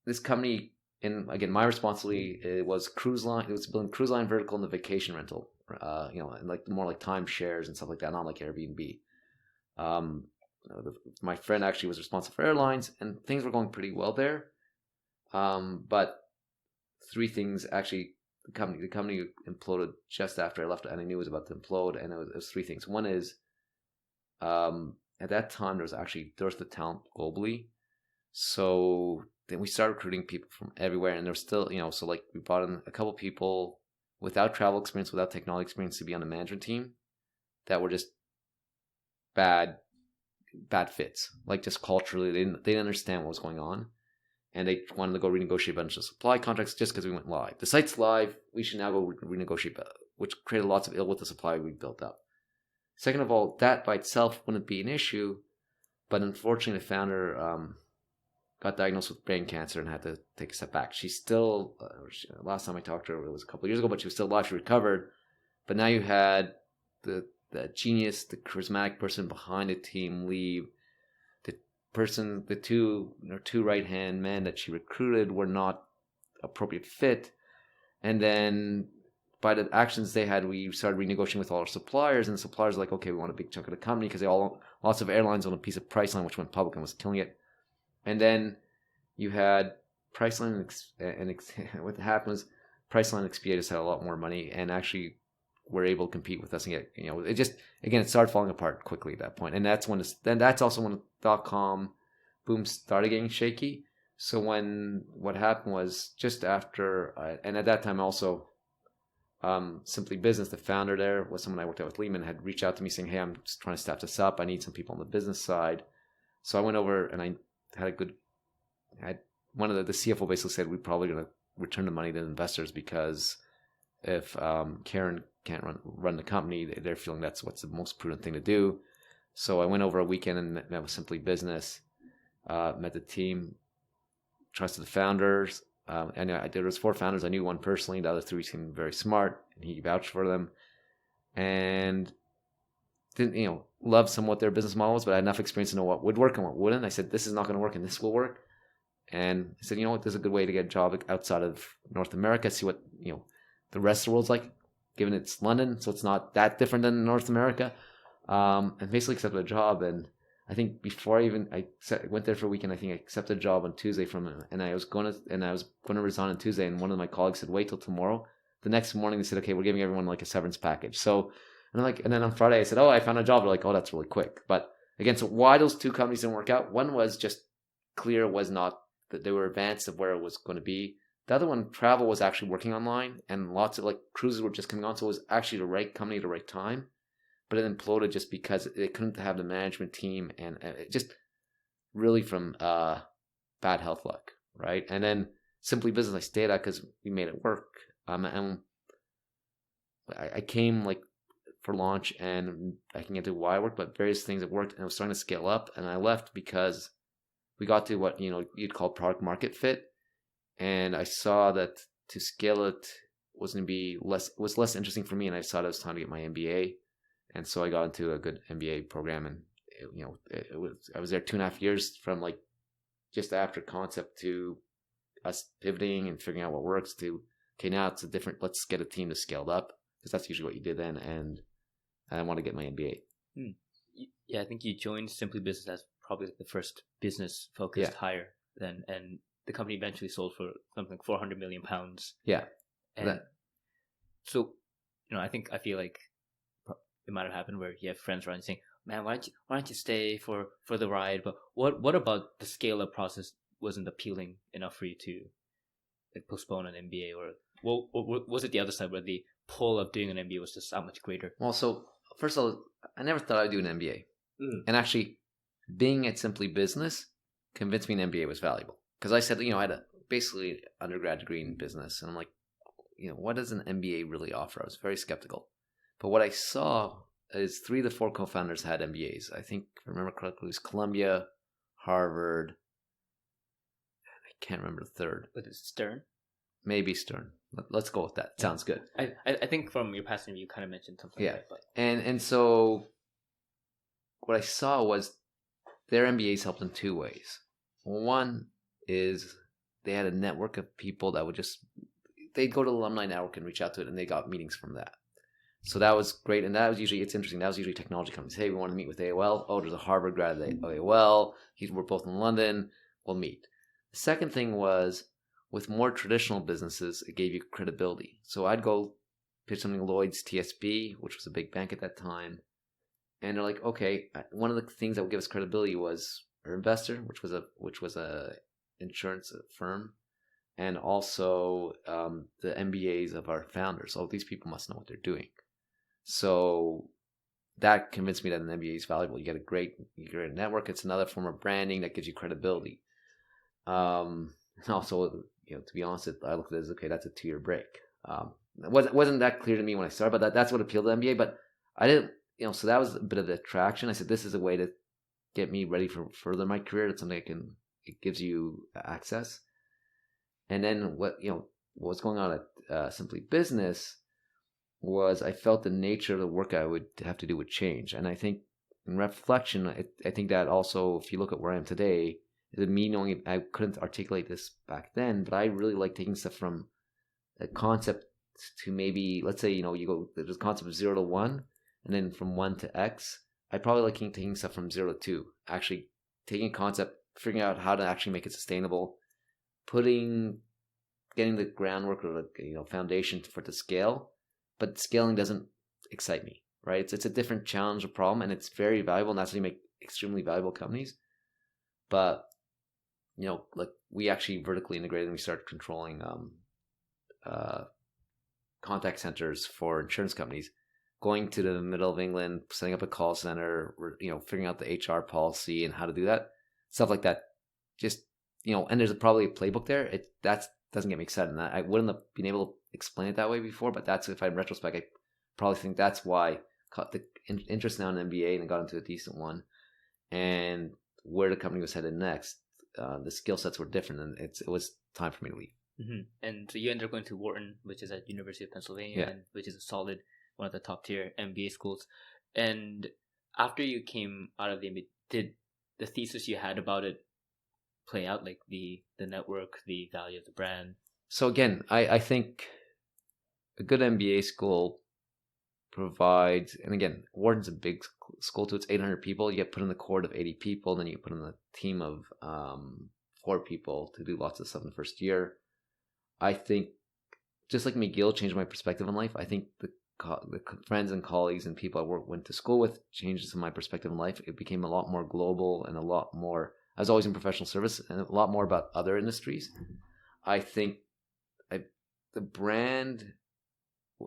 Speaker 2: This company, and again, my responsibility, it was cruise line. It was building cruise line vertical in the vacation rental, and like more like timeshares and stuff like that, not like Airbnb. My friend actually was responsible for airlines, and things were going pretty well there. But three things actually. The company imploded just after I left, and I knew it was about to implode. And it was three things. One is, at that time there was the talent globally, so then we started recruiting people from everywhere, and there was still, so like we brought in a couple people without travel experience, without technology experience to be on the management team that were just bad fits, like just culturally they didn't understand what was going on. And they wanted to go renegotiate a bunch of supply contracts just because we went live. The site's live. We should now go renegotiate, which created lots of ill with the supply we built up. Second of all, that by itself wouldn't be an issue, but unfortunately the founder got diagnosed with brain cancer and had to take a step back. She's still, last time I talked to her, it was a couple of years ago, but she was still alive. She recovered. But now you had the genius, the charismatic person behind the team leave. The two right-hand men that she recruited were not appropriate fit, and then by the actions they had, we started renegotiating with all our suppliers, and the suppliers were like, okay, we want a big chunk of the company because lots of airlines own a piece of Priceline which went public and was killing it. And then you had Priceline and what happened was Priceline and Expedia just had a lot more money and actually were able to compete with us and get, it just, again, it started falling apart quickly at that point. And that's that's also when .com boom started getting shaky. So what happened was just after, and at that time also, Simply Business, the founder there was someone I worked out with, Lehman, had reached out to me saying, hey, I'm just trying to staff this up. I need some people on the business side. So I went over and I had one of the CFO basically said, we're probably going to return the money to investors because if Karen can't run the company, they're feeling that's what's the most prudent thing to do. So I went over a weekend and met with Simply Business, met the team, trusted the founders. And there was 4 founders. I knew one personally. The other 3 seemed very smart, and he vouched for them. And didn't love somewhat their business models, but I had enough experience to know what would work and what wouldn't. I said, this is not going to work, and this will work. And I said, this is a good way to get a job outside of North America. See what the rest of the world's like, given it's London, so it's not that different than North America. And basically accepted a job. And I think before I went there for a weekend, I think I accepted a job on Tuesday from him, and I was going to resign on Tuesday. And one of my colleagues said, wait till tomorrow. The next morning they said, okay, we're giving everyone like a severance package. So, and then on Friday I said, oh, I found a job. They're like, oh, that's really quick. But again, so why those 2 companies didn't work out? One was just clear was not that they were advanced of where it was going to be. The other one, travel, was actually working online, and lots of like cruises were just coming on. So it was actually the right company at the right time. But it imploded just because they couldn't have the management team, and it just really from bad health luck, right? And then Simply Business, I stayed at because we made it work. And I came like for launch, and I can get to why I worked, but various things that worked, and I was starting to scale up. And I left because we got to what you'd call product market fit, and I saw that to scale it was less interesting for me, and I saw it was time to get my MBA. And so I got into a good MBA program, and I was there 2.5 years from like just after concept to us pivoting and figuring out what works to, okay, now it's let's get a team that's scaled up, because that's usually what you did then. And I want to get my MBA.
Speaker 1: Yeah, I think you joined Simply Business as probably the first business focused hire then, and the company eventually sold for something like 400 million pounds.
Speaker 2: Yeah.
Speaker 1: And so, I feel like it might have happened where you have friends around saying, man, why don't you stay for the ride? But what about the scale up process wasn't appealing enough for you to like postpone an MBA? Or was it the other side where the pull of doing an MBA was just that much greater?
Speaker 2: Well, so first of all, I never thought I'd do an MBA. And actually being at Simply Business convinced me an MBA was valuable. Because I said, I had a basically undergrad degree in business, and I'm like, what does an MBA really offer? I was very skeptical. But what I saw is 3 of the 4 co-founders had MBAs. I think, if I remember correctly, it was Columbia, Harvard. I can't remember the third.
Speaker 3: Was it Stern?
Speaker 2: Maybe Stern. Let's go with that.
Speaker 3: Yeah.
Speaker 2: Sounds good.
Speaker 3: I think from your past interview, you kind of mentioned something like that. But...
Speaker 2: And so what I saw was their MBAs helped in 2 ways. One is they had a network of people that would just, they'd go to the alumni network and reach out to it, and they got meetings from that. So that was great. And that was usually, it's interesting, that was usually technology companies. Hey, we want to meet with AOL. Oh, there's a Harvard grad at AOL. We're both in London. We'll meet. The second thing was, with more traditional businesses, it gave you credibility. So I'd go pitch something Lloyd's TSB, which was a big bank at that time. And they're like, okay, one of the things that would give us credibility was our investor, which was a insurance firm, and also the MBAs of our founders. Oh, these people must know what they're doing. So that convinced me that an MBA is valuable. You get a great network. It's another form of branding that gives you credibility. And also, to be honest, I looked at it as, okay, that's a 2-year break. It wasn't that clear to me when I started, but that's what appealed to MBA. But I didn't, so that was a bit of the attraction. I said, this is a way to get me ready for further my career. It's something it gives you access. And then what was going on at Simply Business was I felt the nature of the work I would have to do would change. And I think in reflection, I think that also, if you look at where I am today, me knowing I couldn't articulate this back then, but I really like taking stuff from a concept to maybe, let's say, you go, there's a concept of 0 to 1, and then from 1 to X. I probably like taking stuff from 0 to 2, actually taking a concept, figuring out how to actually make it sustainable, getting the groundwork or the foundation for it to scale. But scaling doesn't excite me, right? It's a different challenge or problem, and it's very valuable, and that's how you make extremely valuable companies. But like we actually vertically integrated, and we started controlling contact centers for insurance companies, going to the middle of England, setting up a call center, figuring out the HR policy and how to do that, stuff like that. Just and there's probably a playbook there. That doesn't get me excited, and I wouldn't have been able to explain it that way before. But that's, if I'm in retrospect, I probably think that's why I caught the interest now in MBA and I got into a decent one, and where the company was headed next. The skill sets were different, and it was time for me to leave.
Speaker 3: Mm-hmm. And so you ended up going to Wharton, which is at University of Pennsylvania, and which is a solid, one of the top tier MBA schools. And after you came out of the MBA, did the thesis you had about it play out, like the network, the value of the brand?
Speaker 2: So again, I think a good MBA school provides, and again, Wharton's a big school too. It's 800 people. You get put in the cohort of 80 people, then you get put in a team of 4 people to do lots of stuff in the first year. I think, just like McGill changed my perspective on life, I think the friends and colleagues and people I went to school with changed my perspective on life. It became a lot more global and a lot more, I was always in professional service, and a lot more about other industries. I think the brand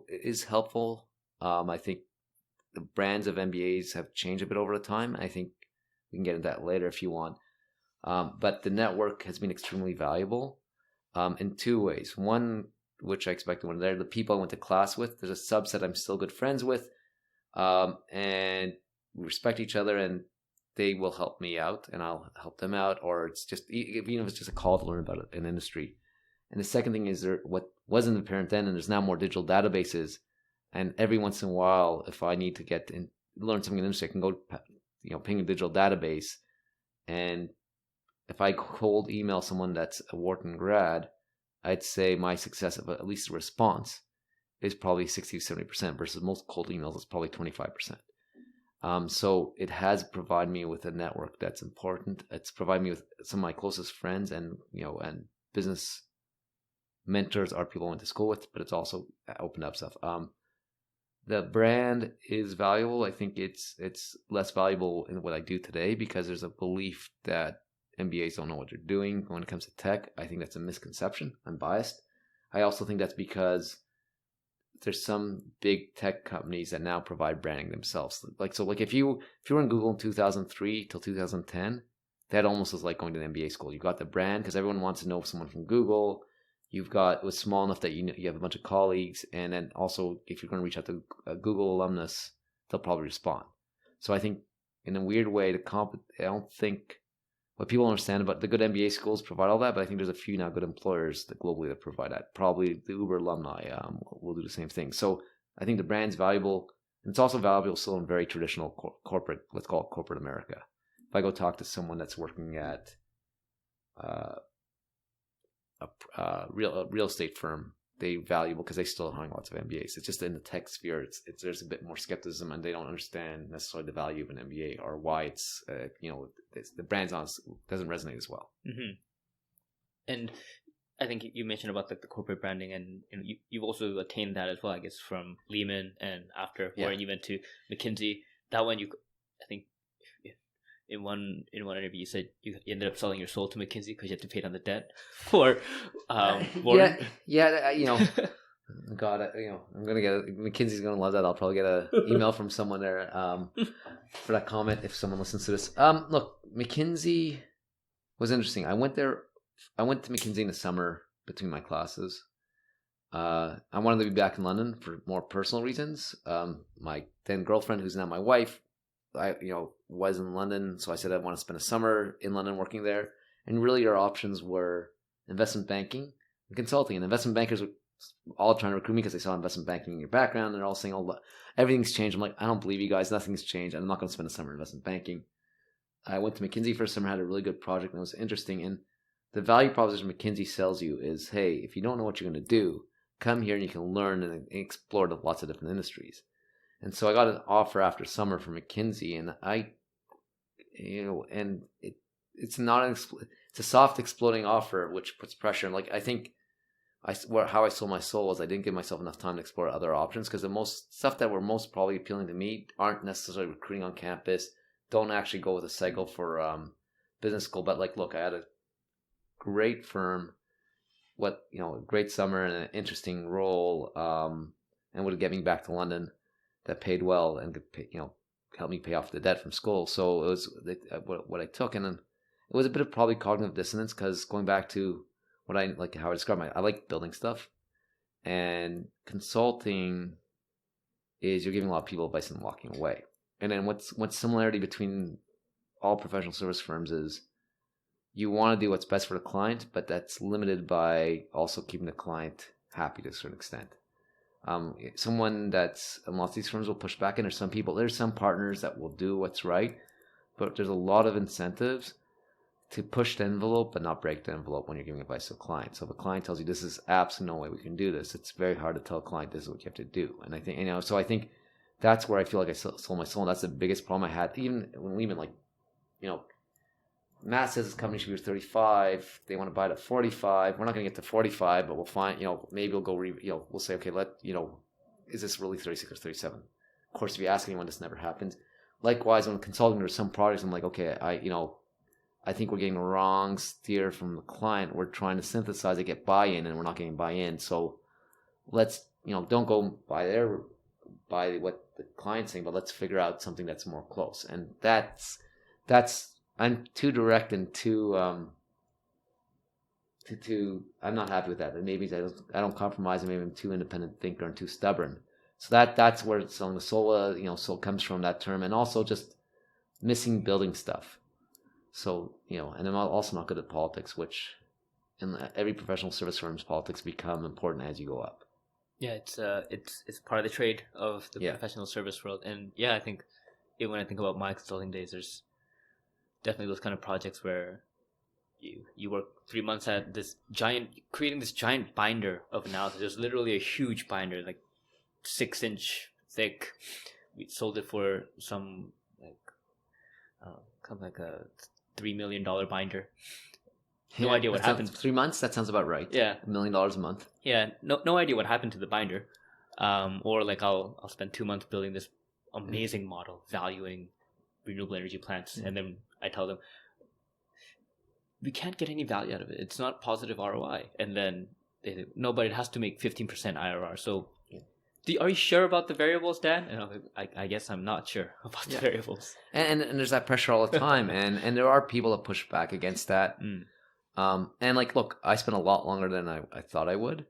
Speaker 2: is helpful. I think the brands of MBAs have changed a bit over the time. I think we can get into that later if you want. But the network has been extremely valuable in 2 ways. One, which I expected when they're the people I went to class with. There's a subset I'm still good friends with, and we respect each other, and they will help me out, and I'll help them out. Or it's just, even if it's just a call to learn about an industry. And the second thing is, what wasn't apparent then, and there's now more digital databases. And every once in a while, if I need to learn something in the industry, I can go, ping a digital database. And if I cold email someone that's a Wharton grad, I'd say my success of at least a response is probably 60 to 70% versus most cold emails is probably 25%. So it has provided me with a network that's important. It's provided me with some of my closest friends, and and business mentors are people I went to school with, but it's also opened up stuff. The brand is valuable. I think it's less valuable in what I do today because there's a belief that MBAs don't know what they're doing when it comes to tech. I think that's a misconception. I'm biased. I also think that's because there's some big tech companies that now provide branding themselves. Like if you were in Google in 2003 till 2010, that almost was like going to an MBA school. You got the brand because everyone wants to know someone from Google. It was small enough that you have a bunch of colleagues, and then also if you're going to reach out to a Google alumnus they'll probably respond. So I think in a weird way, I don't think what people understand about the good MBA schools provide all that, but I think there's a few now good employers that globally that provide that. Probably the Uber alumni will do the same thing. So I think the brand's valuable. And it's also valuable still in very traditional corporate, let's call it corporate America. If I go talk to someone that's working at a real estate firm, they valuable because they still are hiring lots of MBAs. It's just in the tech sphere, there's a bit more skepticism, and they don't understand necessarily the value of an MBA or why it's the brand's doesn't resonate as well.
Speaker 3: Mm-hmm. And I think you mentioned about the corporate branding, and you've also attained that as well, I guess, from Lehman, and after where you went to McKinsey. That one, I think in one interview you said you ended up selling your soul to McKinsey because you had to pay down the debt for Wharton.
Speaker 2: God, I'm gonna get McKinsey's gonna love that. I'll probably get an email from someone there for that comment if someone listens to this. Look, McKinsey was interesting. I went to McKinsey in the summer between my classes. I wanted to be back in London for more personal reasons. My then girlfriend, who's now my wife, was in London, so I said I want to spend a summer in London working there. And really, our options were investment banking and consulting. And investment bankers were all trying to recruit me because they saw investment banking in your background. They're all saying, everything's changed. I'm like, I don't believe you guys. Nothing's changed. I'm not going to spend a summer in investment banking. I went to McKinsey for a summer, had a really good project, and it was interesting. And the value proposition McKinsey sells you is, hey, if you don't know what you're going to do, come here and you can learn and explore lots of different industries. And so I got an offer after summer from McKinsey, and it's a soft exploding offer, which puts pressure. And I think how I sold my soul was I didn't give myself enough time to explore other options, because the most stuff that were most probably appealing to me aren't necessarily recruiting on campus, don't actually go with a cycle for business school. But look, I had a great firm, a great summer and an interesting role, and would get me back to London. That paid well and could help me pay off the debt from school. So it was what I took, and then it was a bit of probably cognitive dissonance, because going back to what I like, how I describe I like building stuff, and consulting is you're giving a lot of people advice and walking away. And then what's similarity between all professional service firms is you want to do what's best for the client, but that's limited by also keeping the client happy to a certain extent. Someone that's in lots of these firms will push back, and there's some partners that will do what's right, but there's a lot of incentives to push the envelope but not break the envelope when you're giving advice to a client. So if a client tells you this is absolutely no way we can do this, it's very hard to tell a client this is what you have to do. And I think so I think that's where I feel like I sold my soul, and that's the biggest problem I had. Even when Lehman, Matt says this company should be 35. They want to buy it at 45. We're not going to get to 45, but we'll find, maybe we'll go, we'll say, okay, is this really 36 or 37? Of course, if you ask anyone, this never happens. Likewise, when consulting, there's some projects, I'm like, okay, I think we're getting the wrong steer from the client. We're trying to synthesize it, get buy-in, and we're not getting buy-in. So let's, don't go by what the client's saying, but let's figure out something that's more close. And that's I'm too direct and too I'm not happy with that. And maybe I don't compromise, and maybe I'm too independent thinker and too stubborn. So that's where selling the soul, soul comes from, that term, and also just missing building stuff. So, and I'm also not good at politics, which in every professional service firm's politics become important as you go up.
Speaker 3: Yeah, it's part of the trade of the professional service world. And I think when I think about my consulting days, there's definitely those kind of projects where you work 3 months at creating this giant binder of analysis. There's literally a huge binder, 6-inch thick. We sold it for some kind of a $3 million binder. No idea what happened.
Speaker 2: 3 months? That sounds about right.
Speaker 3: Yeah.
Speaker 2: $1 million a month.
Speaker 3: Yeah. No idea what happened to the binder. Or I'll spend 2 months building this amazing model valuing renewable energy plants, and then I tell them we can't get any value out of it. It's not positive ROI. And then they say, no, but it has to make 15% IRR. So are you sure about the variables, Dan? And I guess I'm not sure about the variables.
Speaker 2: And there's that pressure all the time. and there are people that push back against that. And look, I spent a lot longer than I thought I would.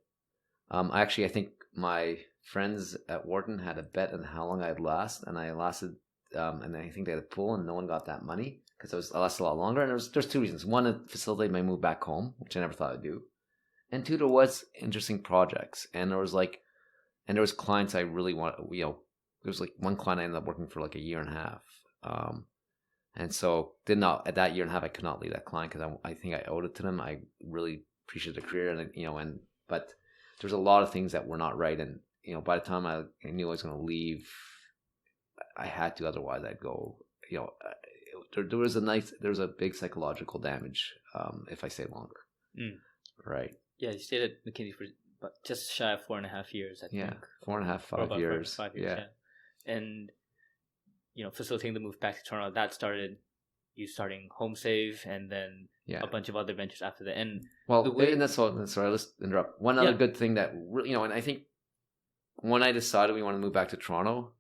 Speaker 2: I think my friends at Wharton had a bet on how long I'd last, and I lasted. And I think they had a pool, and no one got that money because I lasted a lot longer. And there's two reasons: one, it facilitated my move back home, which I never thought I'd do, and two, there was interesting projects, and there was clients I really want. There was like one client I ended up working for like a year and a half, and so did not at that year and a half I could not leave that client because I think I owed it to them. I really appreciated the career, and but there's a lot of things that were not right, and by the time I knew I was going to leave, I had to, otherwise I'd go. There was a big psychological damage if I stayed longer. Right.
Speaker 3: Yeah, you stayed at McKinsey for just shy of 4.5 years, I think.
Speaker 2: Yeah, 4.5, 5 years.
Speaker 3: 5 years, yeah. And facilitating the move back to Toronto, that started you starting Homesav, and then a bunch of other ventures after that. And
Speaker 2: that's all. Sorry, let's interrupt. One other good thing that and I think when I decided we want to move back to Toronto,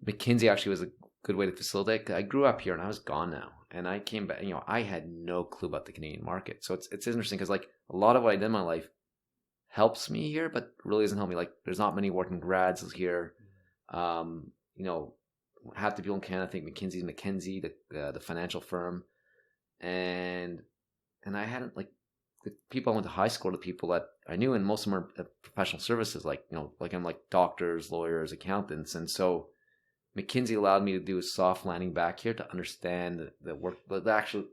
Speaker 2: McKinsey actually was a good way to facilitate. I grew up here and I was gone now, and I came back. I had no clue about the Canadian market, so it's interesting because like a lot of what I did in my life helps me here, but really doesn't help me. Like there's not many Wharton grads here. Half the people in Canada think McKinsey's McKinsey, the financial firm, and I hadn't like the people I went to high school, the people that I knew, and most of them are professional services, like I'm like doctors, lawyers, accountants, and so McKinsey allowed me to do a soft landing back here to understand the actual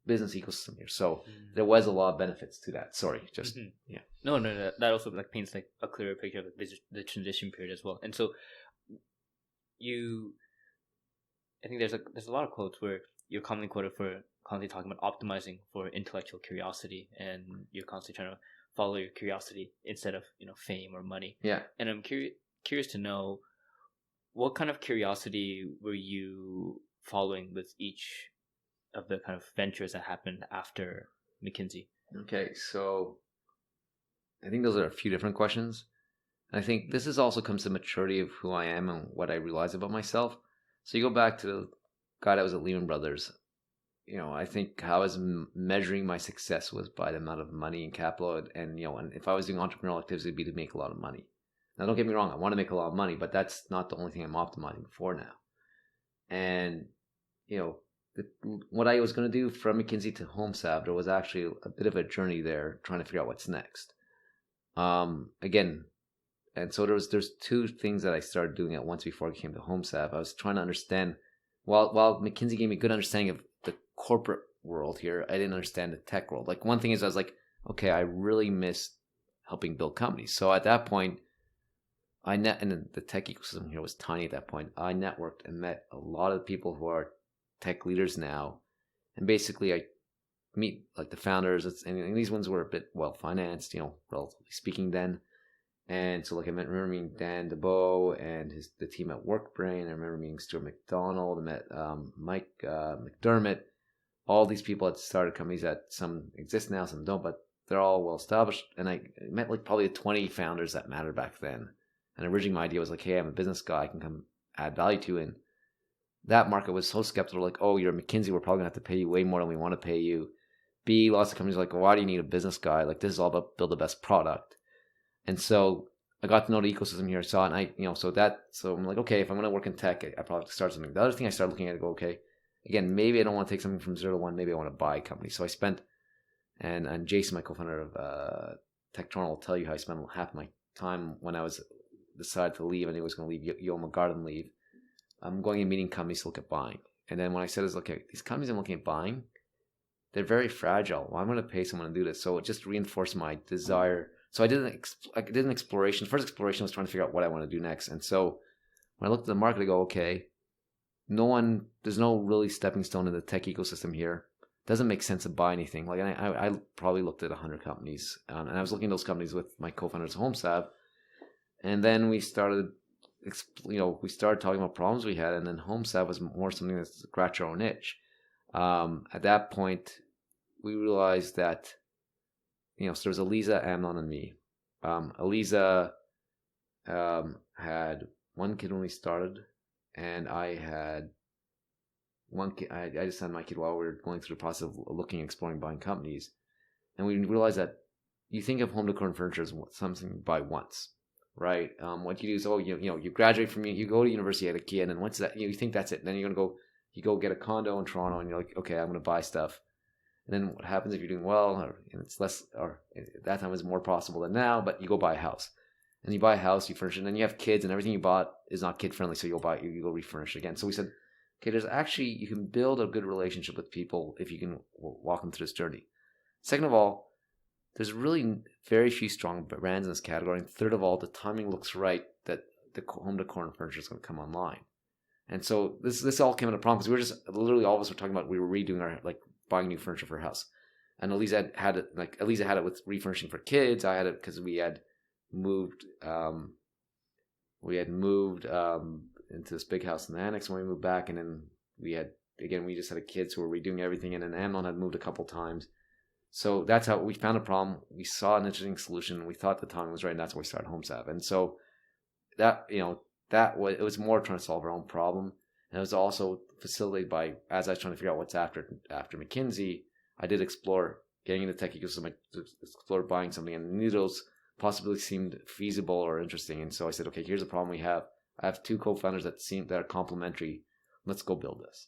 Speaker 2: business ecosystem here. So there was a lot of benefits to that. Sorry, just yeah.
Speaker 3: No, that also like paints like a clearer picture of the transition period as well. And so I think there's a lot of quotes where you're commonly quoted for constantly talking about optimizing for intellectual curiosity, and you're constantly trying to follow your curiosity instead of fame or money.
Speaker 2: Yeah.
Speaker 3: And I'm curious to know, what kind of curiosity were you following with each of the kind of ventures that happened after McKinsey?
Speaker 2: Okay, so I think those are a few different questions. I think this is also comes to maturity of who I am and what I realize about myself. So you go back to the guy that was at Lehman Brothers. I think how I was measuring my success was by the amount of money and capital, and if I was doing entrepreneurial activities, it'd be to make a lot of money. Now, don't get me wrong, I want to make a lot of money, but that's not the only thing I'm optimizing for now. And what I was going to do from McKinsey to Homesav, there was actually a bit of a journey there, trying to figure out what's next. Again. And so there's two things that I started doing at once before I came to Homesav. I was trying to understand, while McKinsey gave me a good understanding of the corporate world here, I didn't understand the tech world. Like one thing is I was like, okay, I really miss helping build companies. So at that point, and the tech ecosystem here was tiny at that point. I networked and met a lot of people who are tech leaders now. And basically I meet like the founders, and these ones were a bit well financed, relatively speaking then. And so, like, I remember meeting Dan DeBow and the team at WorkBrain. I remember meeting Stuart McDonald. I met Mike McDermott. All these people had started companies that some exist now, some don't, but they're all well established. And I met like probably 20 founders that mattered back then. And originally my idea was like, hey, I'm a business guy, I can come add value to. And that market was so skeptical, like, oh, you're McKinsey, we're probably gonna have to pay you way more than we want to pay you. B, lots of companies are like, well, why do you need a business guy? Like, this is all about build the best product. And so I got to know the ecosystem here. I saw it, and so I'm like, okay, if I'm going to work in tech, I probably have to start something. The other thing I started looking at, I go, okay, again, maybe I don't want to take something from 0 to 1. Maybe I want to buy a company. So I spent, and Jason, my co-founder of TechToronto, will tell you how I spent half my time when I decided to leave, and he was going to leave, Yoma Garden leave. I'm going and meeting companies to look at buying. And then when I said, okay, these companies I'm looking at buying, they're very fragile. Well, I'm going to pay someone to do this. So it just reinforced my desire. So I did an exploration. First exploration was trying to figure out what I want to do next. And so when I looked at the market, I go, okay, there's no really stepping stone in the tech ecosystem here. Doesn't make sense to buy anything. Like I probably looked at 100 companies, and I was looking at those companies with my co-founders at Homesav. And then we started talking about problems we had, and then Homesav was more something that's scratch our own itch. At that point, we realized that, so there was Eliza, Amnon, and me. Eliza had one kid when we started, and I had one kid. I just had my kid while we were going through the process of looking, exploring, buying companies. And we realized that you think of home decor and furniture as something you buy once. right? What you do is, you graduate from, you go to university at a kid, and once that, you think that's it. Then you're going to you go get a condo in Toronto, and you're like, okay, I'm going to buy stuff. And then what happens if you're doing well, or it's less, or at that time it was more possible than now, but you go buy a house. And you buy a house, you furnish it, and then you have kids, and everything you bought is not kid friendly, so you go refurnish it again. So we said, okay, you can build a good relationship with people if you can walk them through this journey. Second of all, there's really very few strong brands in this category. And third of all, the timing looks right that the home decor and furniture is going to come online. And so this all came at a problem because we were just literally all of us were talking about, we were redoing our, like, buying new furniture for a house. And Elisa had it with refurnishing for kids. I had it because we had moved into this big house in the annex when we moved back, and then we just had kids who were redoing everything, and then Amnon had moved a couple times. So that's how we found a problem. We saw an interesting solution. We thought the timing was right, and that's why we started Homesav. And so it was more trying to solve our own problem, and it was also facilitated by, as I was trying to figure out what's after McKinsey, I did explore getting into the tech ecosystem, explore buying something, and neither of those possibilities seemed feasible or interesting. And so I said, okay, here's the problem we have. I have two co-founders that are complementary. Let's go build this.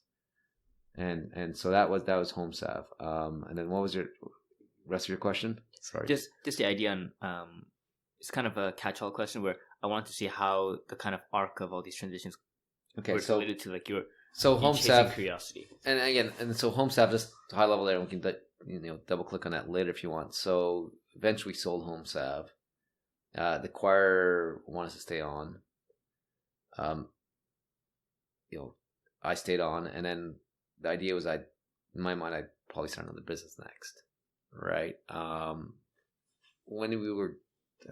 Speaker 2: And so that was Homesav. And then what was your rest of your question? Sorry.
Speaker 3: Just the idea on it's kind of a catch-all question where I want to see how the kind of arc of all these transitions were related to, like, your
Speaker 2: Homesav
Speaker 3: curiosity.
Speaker 2: And so Homesav, just high level there, we can double click on that later if you want. So eventually we sold Homesav. The acquirer wanted us to stay on. I stayed on, and then the idea was in my mind, I'd probably start another business next, right? I'm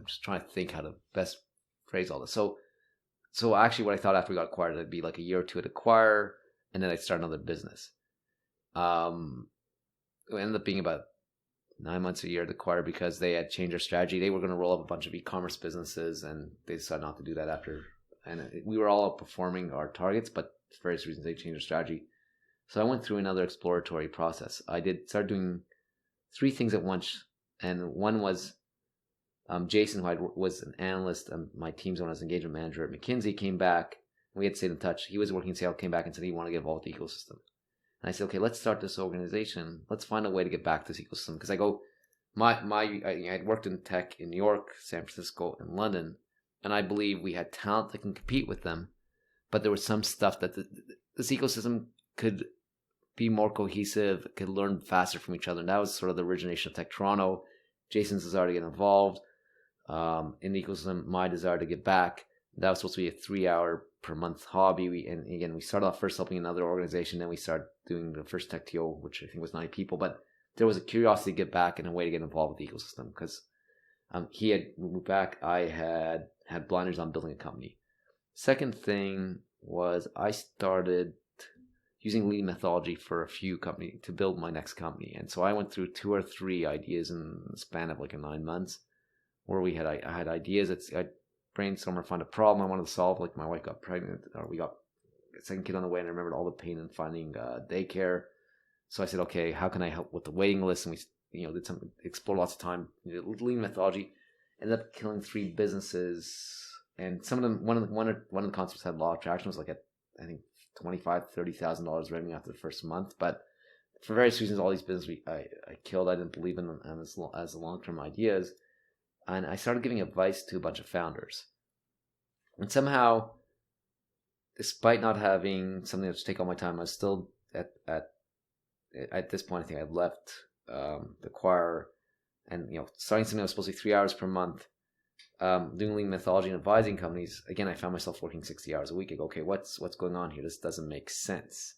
Speaker 2: just trying to think how to best phrase all this. So actually what I thought after we got acquired, it'd be like a year or two to acquire, and then I'd start another business. It ended up being about 9 months, a year to acquire because they had changed their strategy. They were going to roll up a bunch of e-commerce businesses, and they decided not to do that after. And we were all outperforming our targets, but for various reasons they changed their strategy. So I went through another exploratory process. I start doing 3 things at once, and one was Jason, who was an analyst on my team's own as engagement manager at McKinsey, came back. We had stayed in touch. He was working in sales, came back and said he wanted to get involved with the ecosystem. And I said, okay, let's start this organization. Let's find a way to get back to this ecosystem. Because I had worked in tech in New York, San Francisco, and London, and I believe we had talent that can compete with them. But there was some stuff that this ecosystem could be more cohesive, could learn faster from each other. And that was sort of the origination of TechToronto. Jason's desire to get involved in the ecosystem, my desire to get back. That was supposed to be a 3-hour per month hobby. We started off first helping another organization, then we started doing the first TechTO, which I think was 9 people. But there was a curiosity to get back and a way to get involved with the ecosystem because he had moved back. I had blinders on building a company. Second thing was I started using lean methodology for a few companies to build my next company. And so I went through 2 or 3 ideas in the span of like 9 months where I had ideas. I brainstormed or find a problem I wanted to solve. Like my wife got pregnant, or we got a second kid on the way, and I remembered all the pain in finding daycare. So I said, okay, how can I help with the waiting list? And we explored lots of time. Lean methodology. Ended up killing 3 businesses, and some of them, one of the concepts had a lot of traction. It was like at, I think, $25,000-$30,000 revenue after the first month. But for various reasons, all these businesses I killed. I didn't believe in them as long-term ideas. And I started giving advice to a bunch of founders. And somehow, despite not having something to take all my time, I was still at this point, I think I'd left the acquirer, and starting something that was supposed to be 3 hours per month, doing lean methodology and advising companies. Again, I found myself working 60 hours a week. I go, okay, what's going on here? This doesn't make sense.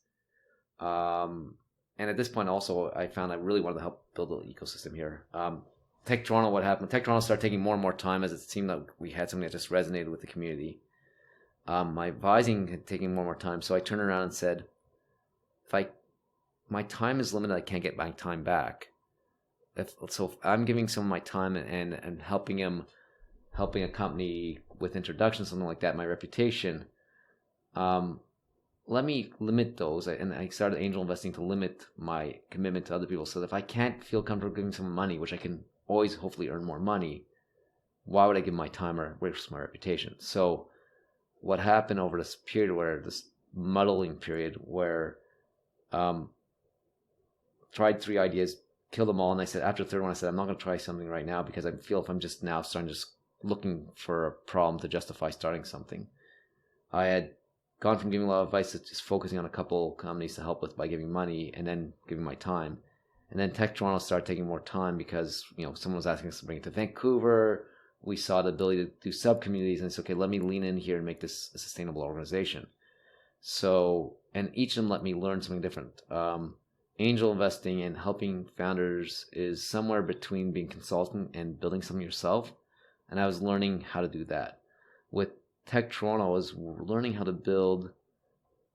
Speaker 2: And at this point, also, I found I really wanted to help build an ecosystem here. TechToronto, what happened? TechToronto started taking more and more time as it seemed like we had something that just resonated with the community. My advising had taken more and more time, so I turned around and said, my time is limited, I can't get my time back. If I'm giving some of my time and helping a company with introduction, something like that, my reputation, let me limit those. And I started angel investing to limit my commitment to other people, so that if I can't feel comfortable giving some money, which I can always hopefully earn more money, why would I give my time or risk my reputation? So what happened over this period, where this muddling period, where tried 3 ideas, killed them all, and I said, after the third one, I said, I'm not going to try something right now, because I feel if I'm just now starting just looking for a problem to justify starting something. I had gone from giving a lot of advice to just focusing on a couple companies to help with by giving money, and then giving my time. And then TechToronto started taking more time, because someone was asking us to bring it to Vancouver. We saw the ability to do sub communities, and it's okay, let me lean in here and make this a sustainable organization. So, and each of them let me learn something different. Angel investing and helping founders is somewhere between being consultant and building something yourself. And I was learning how to do that. With TechToronto, I was learning how to build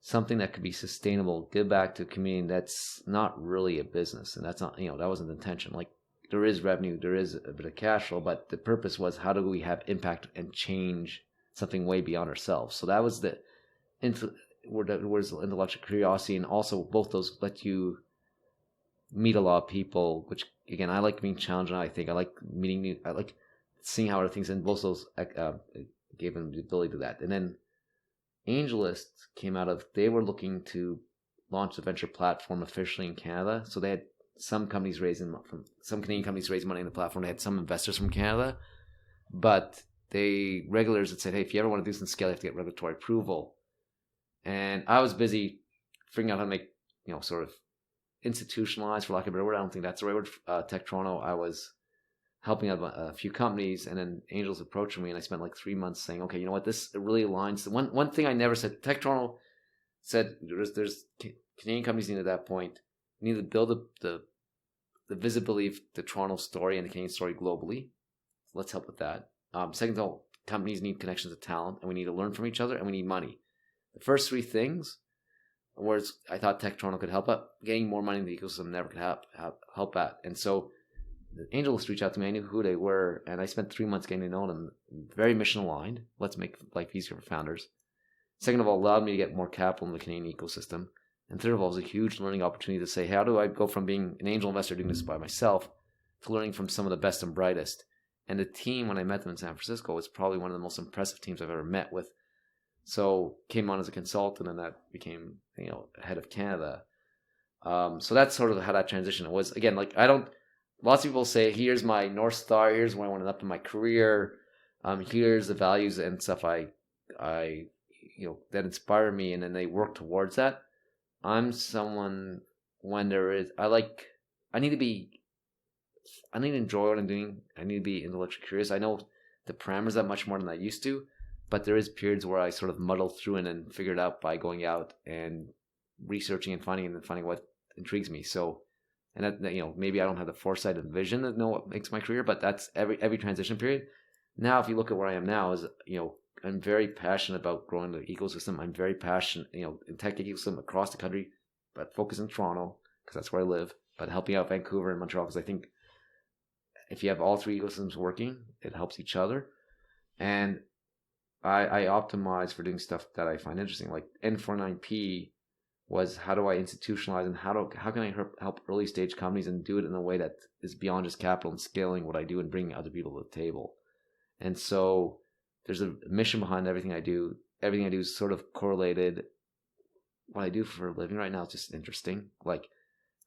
Speaker 2: something that could be sustainable, give back to a community that's not really a business. And that's not, that wasn't the intention. Like, there is revenue, there is a bit of cash flow, but the purpose was, how do we have impact and change something way beyond ourselves? So that was the where's intellectual curiosity, and also both those let you meet a lot of people, which again, I like being challenged, and I think I like meeting new, I like seeing how other things, and both those gave them the ability to that. And then AngelList came out of, they were looking to launch the venture platform officially in Canada. So they had some companies some Canadian companies raising money in the platform. They had some investors from Canada, but regulators had said, hey, if you ever want to do some scale, you have to get regulatory approval. And I was busy figuring out how to make, sort of institutionalized, for lack of a better word. I don't think that's the right word. TechToronto, I was helping out a few companies, and then Angels approached me, and I spent like 3 months saying, okay, you know what, this really aligns. One thing I never said, TechToronto said, there's Canadian companies need at that point, we need to build the visibility of the Toronto story and the Canadian story globally. Let's help with that. Second of all, companies need connections to talent, and we need to learn from each other, and we need money. The first 3 things, whereas I thought TechToronto could help out, getting more money in the ecosystem never could help at. And so the AngelList reached out to me. I knew who they were, and I spent 3 months getting to know them. Very mission aligned. Let's make life easier for founders. Second of all, allowed me to get more capital in the Canadian ecosystem. And third of all, it was a huge learning opportunity to say, how do I go from being an angel investor doing this by myself to learning from some of the best and brightest? And the team, when I met them in San Francisco, was probably one of the most impressive teams I've ever met with. So came on as a consultant, and that became, head of Canada. So that's sort of how that transition was. Again, like, lots of people say, here's my North Star, here's where I want to end up in my career. Here's the values and stuff that inspire me, and then they work towards that. I'm someone, when I need to enjoy what I'm doing. I need to be intellectually curious. I know the parameters that much more than I used to, but there is periods where I sort of muddle through and figure it out by going out and researching and finding what intrigues me. So, and that, maybe I don't have the foresight and vision to know what makes my career, but that's every transition period. Now, if you look at where I am now, is, I'm very passionate about growing the ecosystem. I'm very passionate, in tech ecosystem across the country, but focus in Toronto because that's where I live, but helping out Vancouver and Montreal, because I think if you have all 3 ecosystems working, it helps each other. And I optimize for doing stuff that I find interesting, like N49P was, how do I institutionalize, and how can I help early stage companies and do it in a way that is beyond just capital and scaling what I do and bringing other people to the table. And so there's a mission behind everything I do. Everything I do is sort of correlated. What I do for a living right now is just interesting, like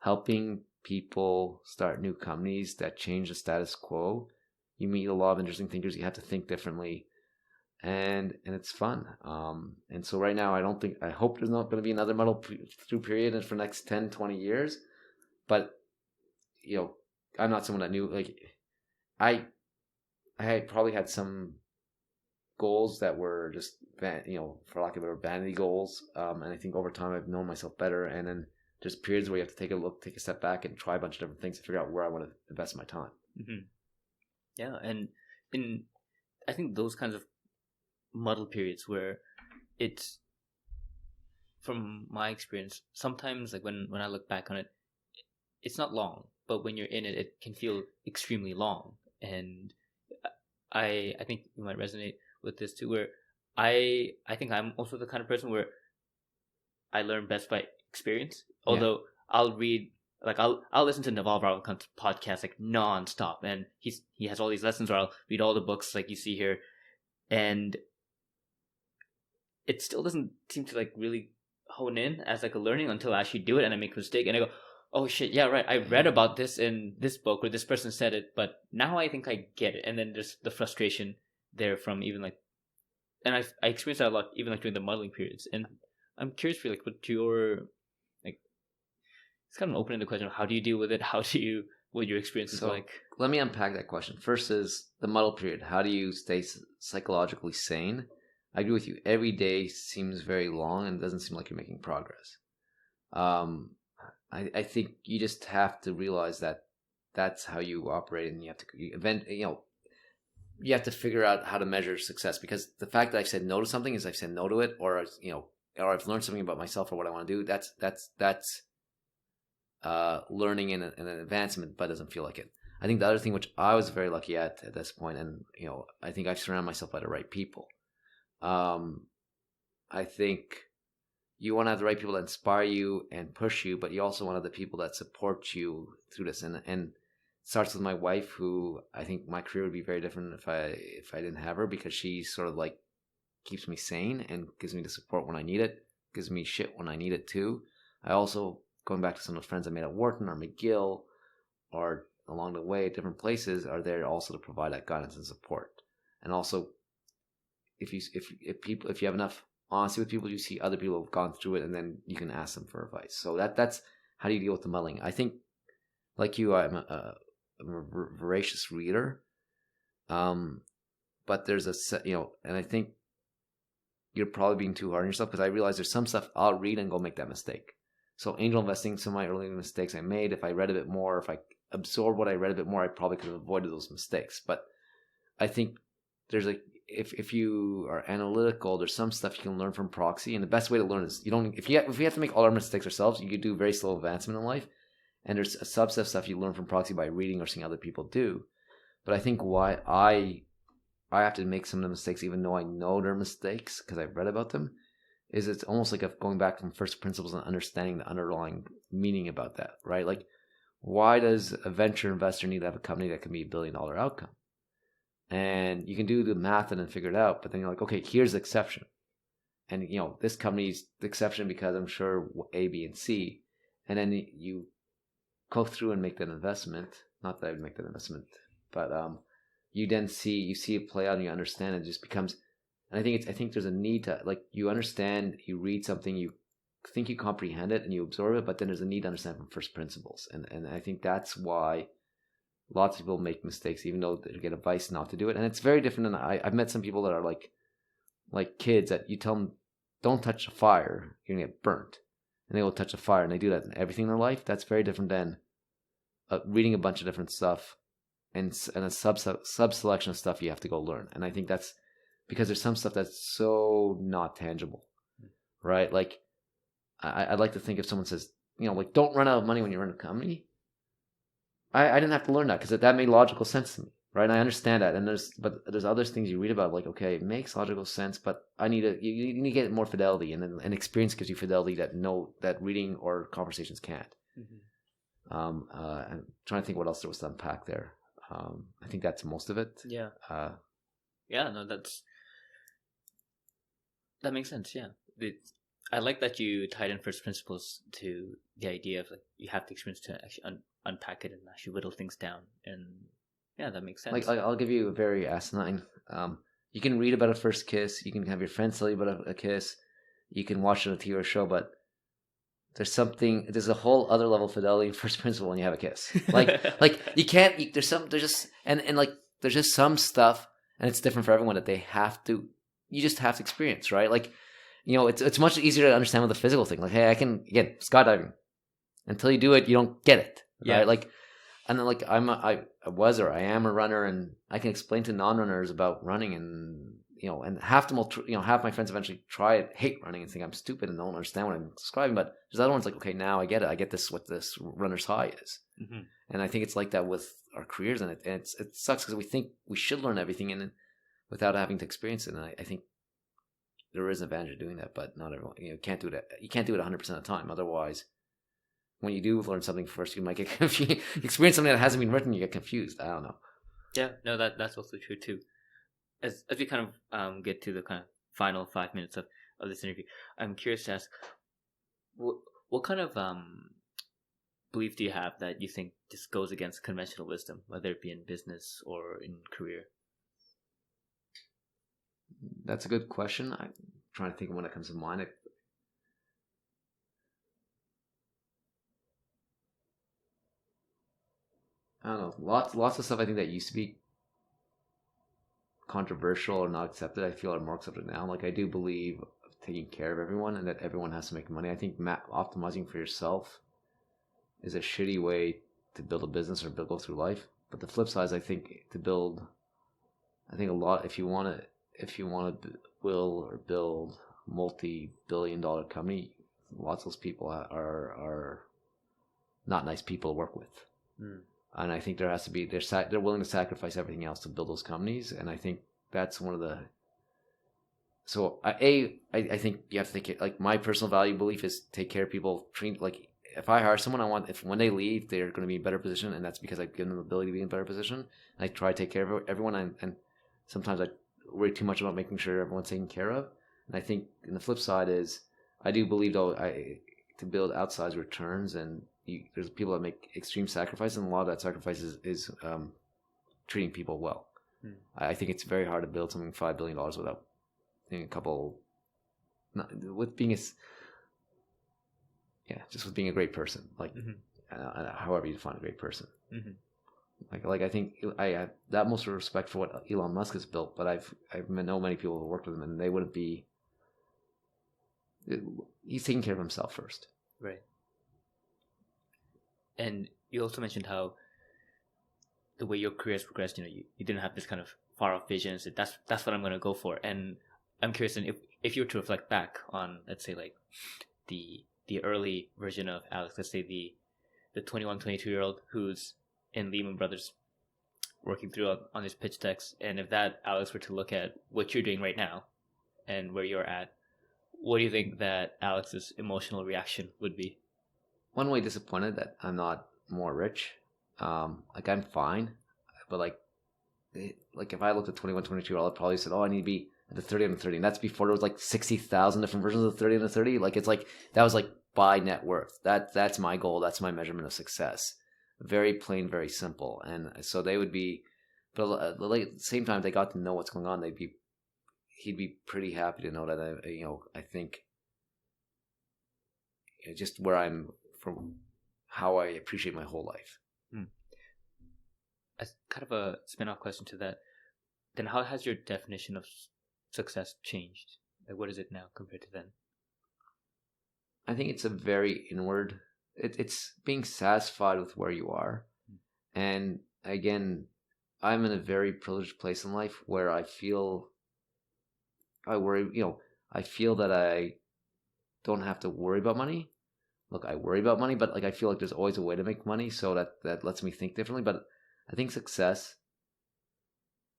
Speaker 2: helping people start new companies that change the status quo. You meet a lot of interesting thinkers. You have to think differently. And it's fun. And so right now, I hope there's not going to be another muddle through period for the next 10, 20 years. But, I'm not someone that knew, like, I probably had some goals that were just, for lack of a better, vanity goals. And I think over time I've known myself better. And then there's periods where you have to take a step back and try a bunch of different things to figure out where I want to invest my time.
Speaker 3: Mm-hmm. Yeah. And I think those kinds of muddle periods where it's, from my experience, sometimes like when I look back on it, it's not long, but when you're in it, it can feel extremely long. And I think you might resonate with this too, where I think I'm also the kind of person where I learn best by experience. Although I'll read like I'll listen to Naval Ravikant's podcast like nonstop, and he has all these lessons where I'll read all the books like you see here, and it still doesn't seem to like really hone in as like a learning until I actually do it and I make a mistake and I go, oh shit, yeah, right, I read about this in this book or this person said it, but now I think I get it. And then there's the frustration there from even like, and I experienced that a lot even like during the modeling periods. And I'm curious for like what your like, it's kind of an open-ended question. How do you deal with it? How do you, what your experience is like?
Speaker 2: Let me unpack that question. First is the muddle period. How do you stay psychologically sane? I agree with you. Every day seems very long and it doesn't seem like you're making progress. I think you just have to realize that that's how you operate, and you have to you have to figure out how to measure success, because the fact that I've said no to something is I've said no to it, or or I've learned something about myself or what I want to do. That's learning and an advancement, but doesn't feel like it. I think the other thing, which I was very lucky at this point, and I think I've surrounded myself by the right people. I think you want to have the right people that inspire you and push you, but you also want to have the people that support you through this. And it starts with my wife, who I think my career would be very different if I didn't have her, because she sort of like keeps me sane and gives me the support when I need it, gives me shit when I need it too. I also, going back to some of the friends I made at Wharton or McGill or along the way at different places, are there also to provide that guidance and support. And also, if you have enough honesty with people, you see other people have gone through it, and then you can ask them for advice. So that's how do you deal with the muddling. I think, like you, I'm a voracious reader, but there's and I think you're probably being too hard on yourself, because I realize there's some stuff I'll read and go make that mistake. So angel investing, some of my early mistakes I made, if I read a bit more, if I absorbed what I read a bit more, I probably could have avoided those mistakes. But I think there's if you are analytical, there's some stuff you can learn from proxy, and the best way to learn is if we have to make all our mistakes ourselves, you could do very slow advancement in life. And there's a subset of stuff you learn from proxy by reading or seeing other people do. But I think why I have to make some of the mistakes, even though I know they're mistakes because I've read about them, is it's almost like going back from first principles and understanding the underlying meaning about that, right? Like, why does a venture investor need to have a company that can be $1 billion outcome? And you can do the math and then figure it out, but then you're like, okay, here's the exception. And, this company's the exception because I'm sure A, B, and C. And then you go through and make that investment. Not that I would make that investment, but you then see it play out and you understand it. It just becomes, and I think there's a need to, like, you understand, you read something, you think you comprehend it and you absorb it, but then there's a need to understand from first principles. And I think that's why lots of people make mistakes, even though they get advice not to do it. And it's very different than I've met some people that are like kids that you tell them, don't touch a fire, you're going to get burnt. And they will touch a fire, and they do that in everything in their life. That's very different than reading a bunch of different stuff and a sub-selection of stuff you have to go learn. And I think that's because there's some stuff that's so not tangible, right? Like, I'd like to think if someone says, like, don't run out of money when you run a company, I didn't have to learn that because that made logical sense to me, right? And I understand that. And there's other things you read about, like, okay, it makes logical sense, but you need to get more fidelity, and experience gives you fidelity that reading or conversations can't. Mm-hmm. I'm trying to think what else there was to unpack there. I think that's most of it.
Speaker 3: Yeah. No, that makes sense. Yeah. I like that you tied in first principles to the idea of, like, you have the experience to actually unpack it and actually whittle things down. And yeah, that makes sense.
Speaker 2: Like, I'll give you a very asinine. You can read about a first kiss. You can have your friends tell you about a kiss. You can watch it on a TV show, but there's a whole other level of fidelity in first principle when you have a kiss. Like you can't. There's just some stuff, and it's different for everyone that you just have to experience, right? Like, it's much easier to understand with a physical thing. Like, hey, I can, again, skydiving. Until you do it, you don't get it, right? Yeah. Like, and then, like, I am a runner, and I can explain to non-runners about running, and and half my friends eventually try it, hate running, and think I'm stupid and don't understand what I'm describing. But there's other ones like, okay, now I get it. I get this, what this runner's high is. Mm-hmm. And I think it's like that with our careers, and it sucks because we think we should learn everything and without having to experience it. And I think there is an advantage of doing that, but not everyone. You can't do it. You can't do it 100% of the time. Otherwise, when you do learn something first, you might get confused. Experience something that hasn't been written, you get confused. I don't know.
Speaker 3: Yeah, no, that's also true too. As we kind of get to the kind of final 5 minutes of this interview, I'm curious to ask, what kind of belief do you have that you think just goes against conventional wisdom, whether it be in business or in career?
Speaker 2: That's a good question. I'm trying to think of when it comes to mind. I don't know. Lots of stuff I think that used to be controversial or not accepted, I feel are more accepted now. Like, I do believe taking care of everyone and that everyone has to make money. I think optimizing for yourself is a shitty way to build a business or go through life. But the flip side is, I think a lot, if you want to build multi-billion-dollar company, lots of those people are not nice people to work with. And I think there has to be, they're willing to sacrifice everything else to build those companies. And I think that's one of the, so I think you have to think, like, my personal value belief is take care of people, treat, like, if I hire someone, if when they leave, they're going to be in a better position. And that's because I've given them the ability to be in a better position. And I try to take care of everyone. And sometimes I worry too much about making sure everyone's taken care of. And I think, and the flip side is, I do believe, though, to build outsized returns, and there's people that make extreme sacrifices, and a lot of that sacrifice is treating people well. I think it's very hard to build something $5 billion without with being a great person, like, however you define a great person. Like I think I have that most respect for what Elon Musk has built, but I know many people who worked with him, and they wouldn't be. He's taking care of himself first,
Speaker 3: right? And you also mentioned how the way your career has progressed, you didn't have this kind of far off vision. So that's what I'm going to go for. And I'm curious, and if you were to reflect back on, let's say, like the early version of Alex, let's say the 21, 22-year-old who's in Lehman Brothers working through on his pitch decks, and if that Alex were to look at what you're doing right now and where you're at, what do you think that Alex's emotional reaction would be?
Speaker 2: One way disappointed that I'm not more rich. Like, I'm fine, but like if I looked at 21, 22-year-old, I'd probably said, oh, I need to be at the 30 and the 30. And that's before there was like 60,000 different versions of the 30 and the 30. Like, it's like, that was like by net worth. That's my goal. That's my measurement of success. Very plain, very simple. And so they would be, but at the same time, they got to know what's going on. He'd be pretty happy to know that I think just where I'm from, how I appreciate my whole life.
Speaker 3: As kind of a spin-off question to that, then how has your definition of success changed? Like, what is it now compared to then?
Speaker 2: I think it's a very inward. It's being satisfied with where you are. And again, I'm in a very privileged place in life where I feel I feel that I don't have to worry about money. Look, I worry about money, but like, I feel like there's always a way to make money, so that lets me think differently. But I think success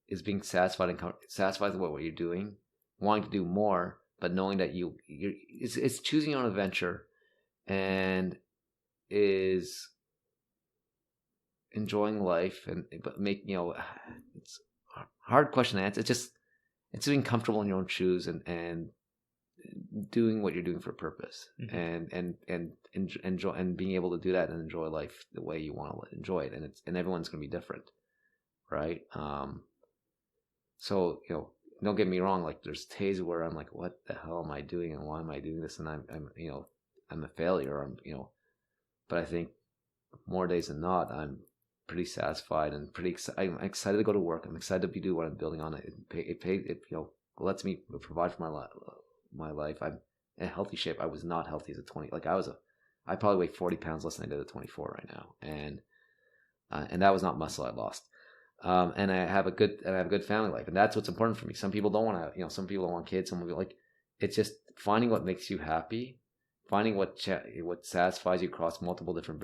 Speaker 2: is being satisfied with what you're doing, wanting to do more, but knowing that it's choosing your own adventure, and is enjoying life, but it's a hard question to answer. It's being comfortable in your own shoes and doing what you're doing for a purpose, and enjoy, and being able to do that and enjoy life the way you want to enjoy it. And everyone's going to be different, right? So don't get me wrong. Like, there's days where I'm like, what the hell am I doing, and why am I doing this? And I'm a failure. But I think more days than not, I'm pretty satisfied and I'm excited to go to work. I'm excited to do what I'm building on. It lets me provide for my life. I'm in a healthy shape. I was not healthy as a 20. Like, I probably weigh 40 pounds less than I did at 24 right now. And that was not muscle I lost. And I have a good family life, and that's what's important for me. Some people don't want to, some people don't want kids. Some people, like, it's just finding what makes you happy, finding what satisfies you across multiple different,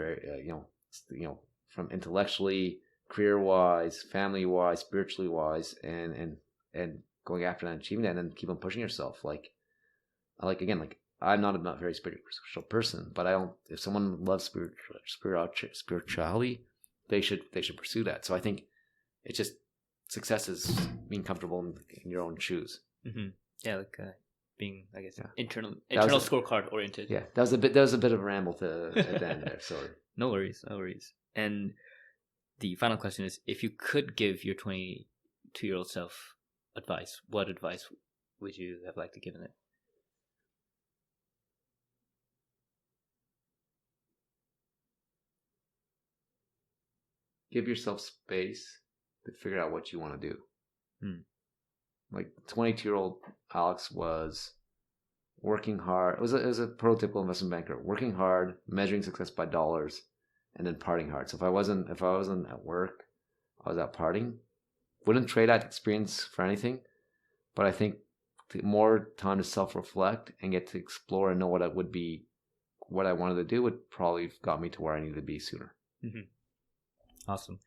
Speaker 2: from intellectually, career-wise, family-wise, spiritually-wise, and going after that and achieving that, and then keep on pushing yourself. Like again, like, I'm not a very spiritual person, but I don't. If someone loves spirituality, they should pursue that. So I think it's just success is being comfortable in your own shoes.
Speaker 3: Mm-hmm. Yeah, like being, I guess,
Speaker 2: Yeah.
Speaker 3: internal
Speaker 2: was
Speaker 3: scorecard oriented.
Speaker 2: Yeah, that was a bit of a ramble at the end there. Sorry.
Speaker 3: No worries. And the final question is: if you could give your 22-year-old self advice, what advice would you have liked to give it?
Speaker 2: Give yourself space to figure out what you want to do. Like 22-year-old Alex was working hard. It was a prototypical investment banker, working hard, measuring success by dollars, and then partying hard. So if I wasn't at work, I was out partying. Wouldn't trade that experience for anything, but I think more time to self-reflect and get to explore and know what I wanted to do would probably have got me to where I needed to be sooner.
Speaker 3: Mm-hmm. Awesome.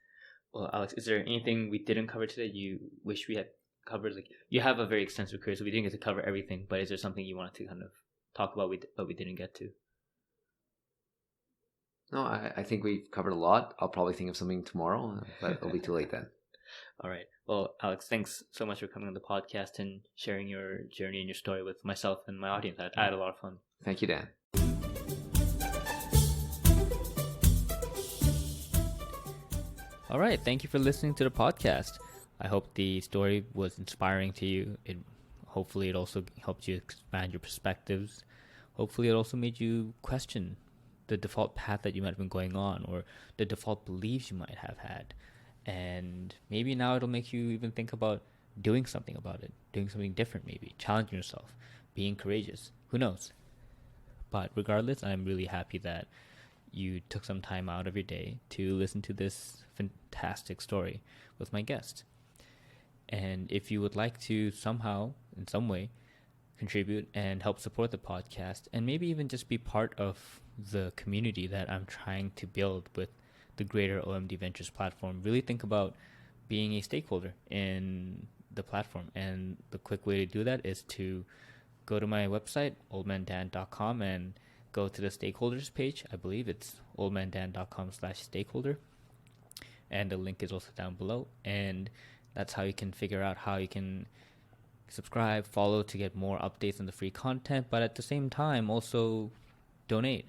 Speaker 3: Well, Alex, is there anything we didn't cover today you wish we had covered? Like, you have a very extensive career, so we didn't get to cover everything, but is there something you wanted to kind of talk about but we didn't get to?
Speaker 2: No, I think we've covered a lot. I'll probably think of something tomorrow, but it'll be too late then.
Speaker 3: All right. Well, Alex, thanks so much for coming on the podcast and sharing your journey and your story with myself and my audience. I had a lot of fun.
Speaker 2: Thank you, Dan.
Speaker 1: All right. Thank you for listening to the podcast. I hope the story was inspiring to you. Hopefully it also helped you expand your perspectives. Hopefully it also made you question the default path that you might have been going on, or the default beliefs you might have had. And maybe now it'll make you even think about doing something about it, doing something different, maybe challenging yourself, being courageous. Who knows? But regardless, I'm really happy that you took some time out of your day to listen to this fantastic story with my guest. And if you would like to somehow, in some way, contribute and help support the podcast, and maybe even just be part of the community that I'm trying to build with the greater OMD Ventures platform, really think about being a stakeholder in the platform. And the quick way to do that is to go to my website, oldmandan.com, and go to the stakeholders page. I believe it's oldmandan.com/stakeholder. And the link is also down below. And that's how you can figure out how you can subscribe, follow to get more updates on the free content, but at the same time also donate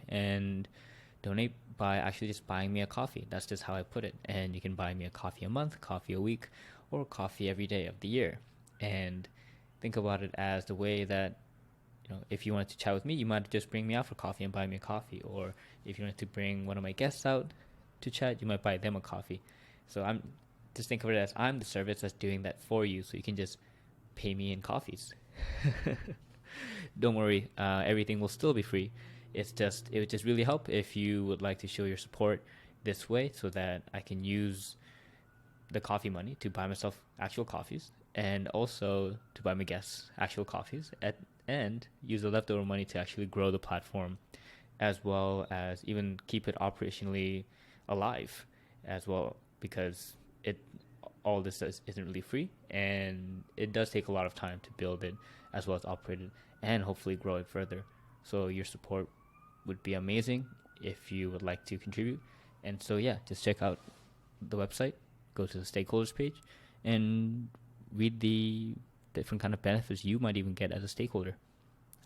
Speaker 1: by actually just buying me a coffee. That's just how I put it. And you can buy me a coffee a month, coffee a week, or coffee every day of the year. And think about it as the way that, if you wanted to chat with me, you might just bring me out for coffee and buy me a coffee. Or if you wanted to bring one of my guests out to chat, you might buy them a coffee. So just think of it as I'm the service that's doing that for you, so you can just pay me in coffees. Don't worry, everything will still be free. It would just really help if you would like to show your support this way, so that I can use the coffee money to buy myself actual coffees, and also to buy my guests actual coffees, and use the leftover money to actually grow the platform, as well as even keep it operationally alive as well, because all this isn't really free, and it does take a lot of time to build it as well as operate it and hopefully grow it further. So your support would be amazing if you would like to contribute. And so just check out the website, go to the stakeholders page, and read the different kind of benefits you might even get as a stakeholder.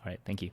Speaker 1: All right, thank you.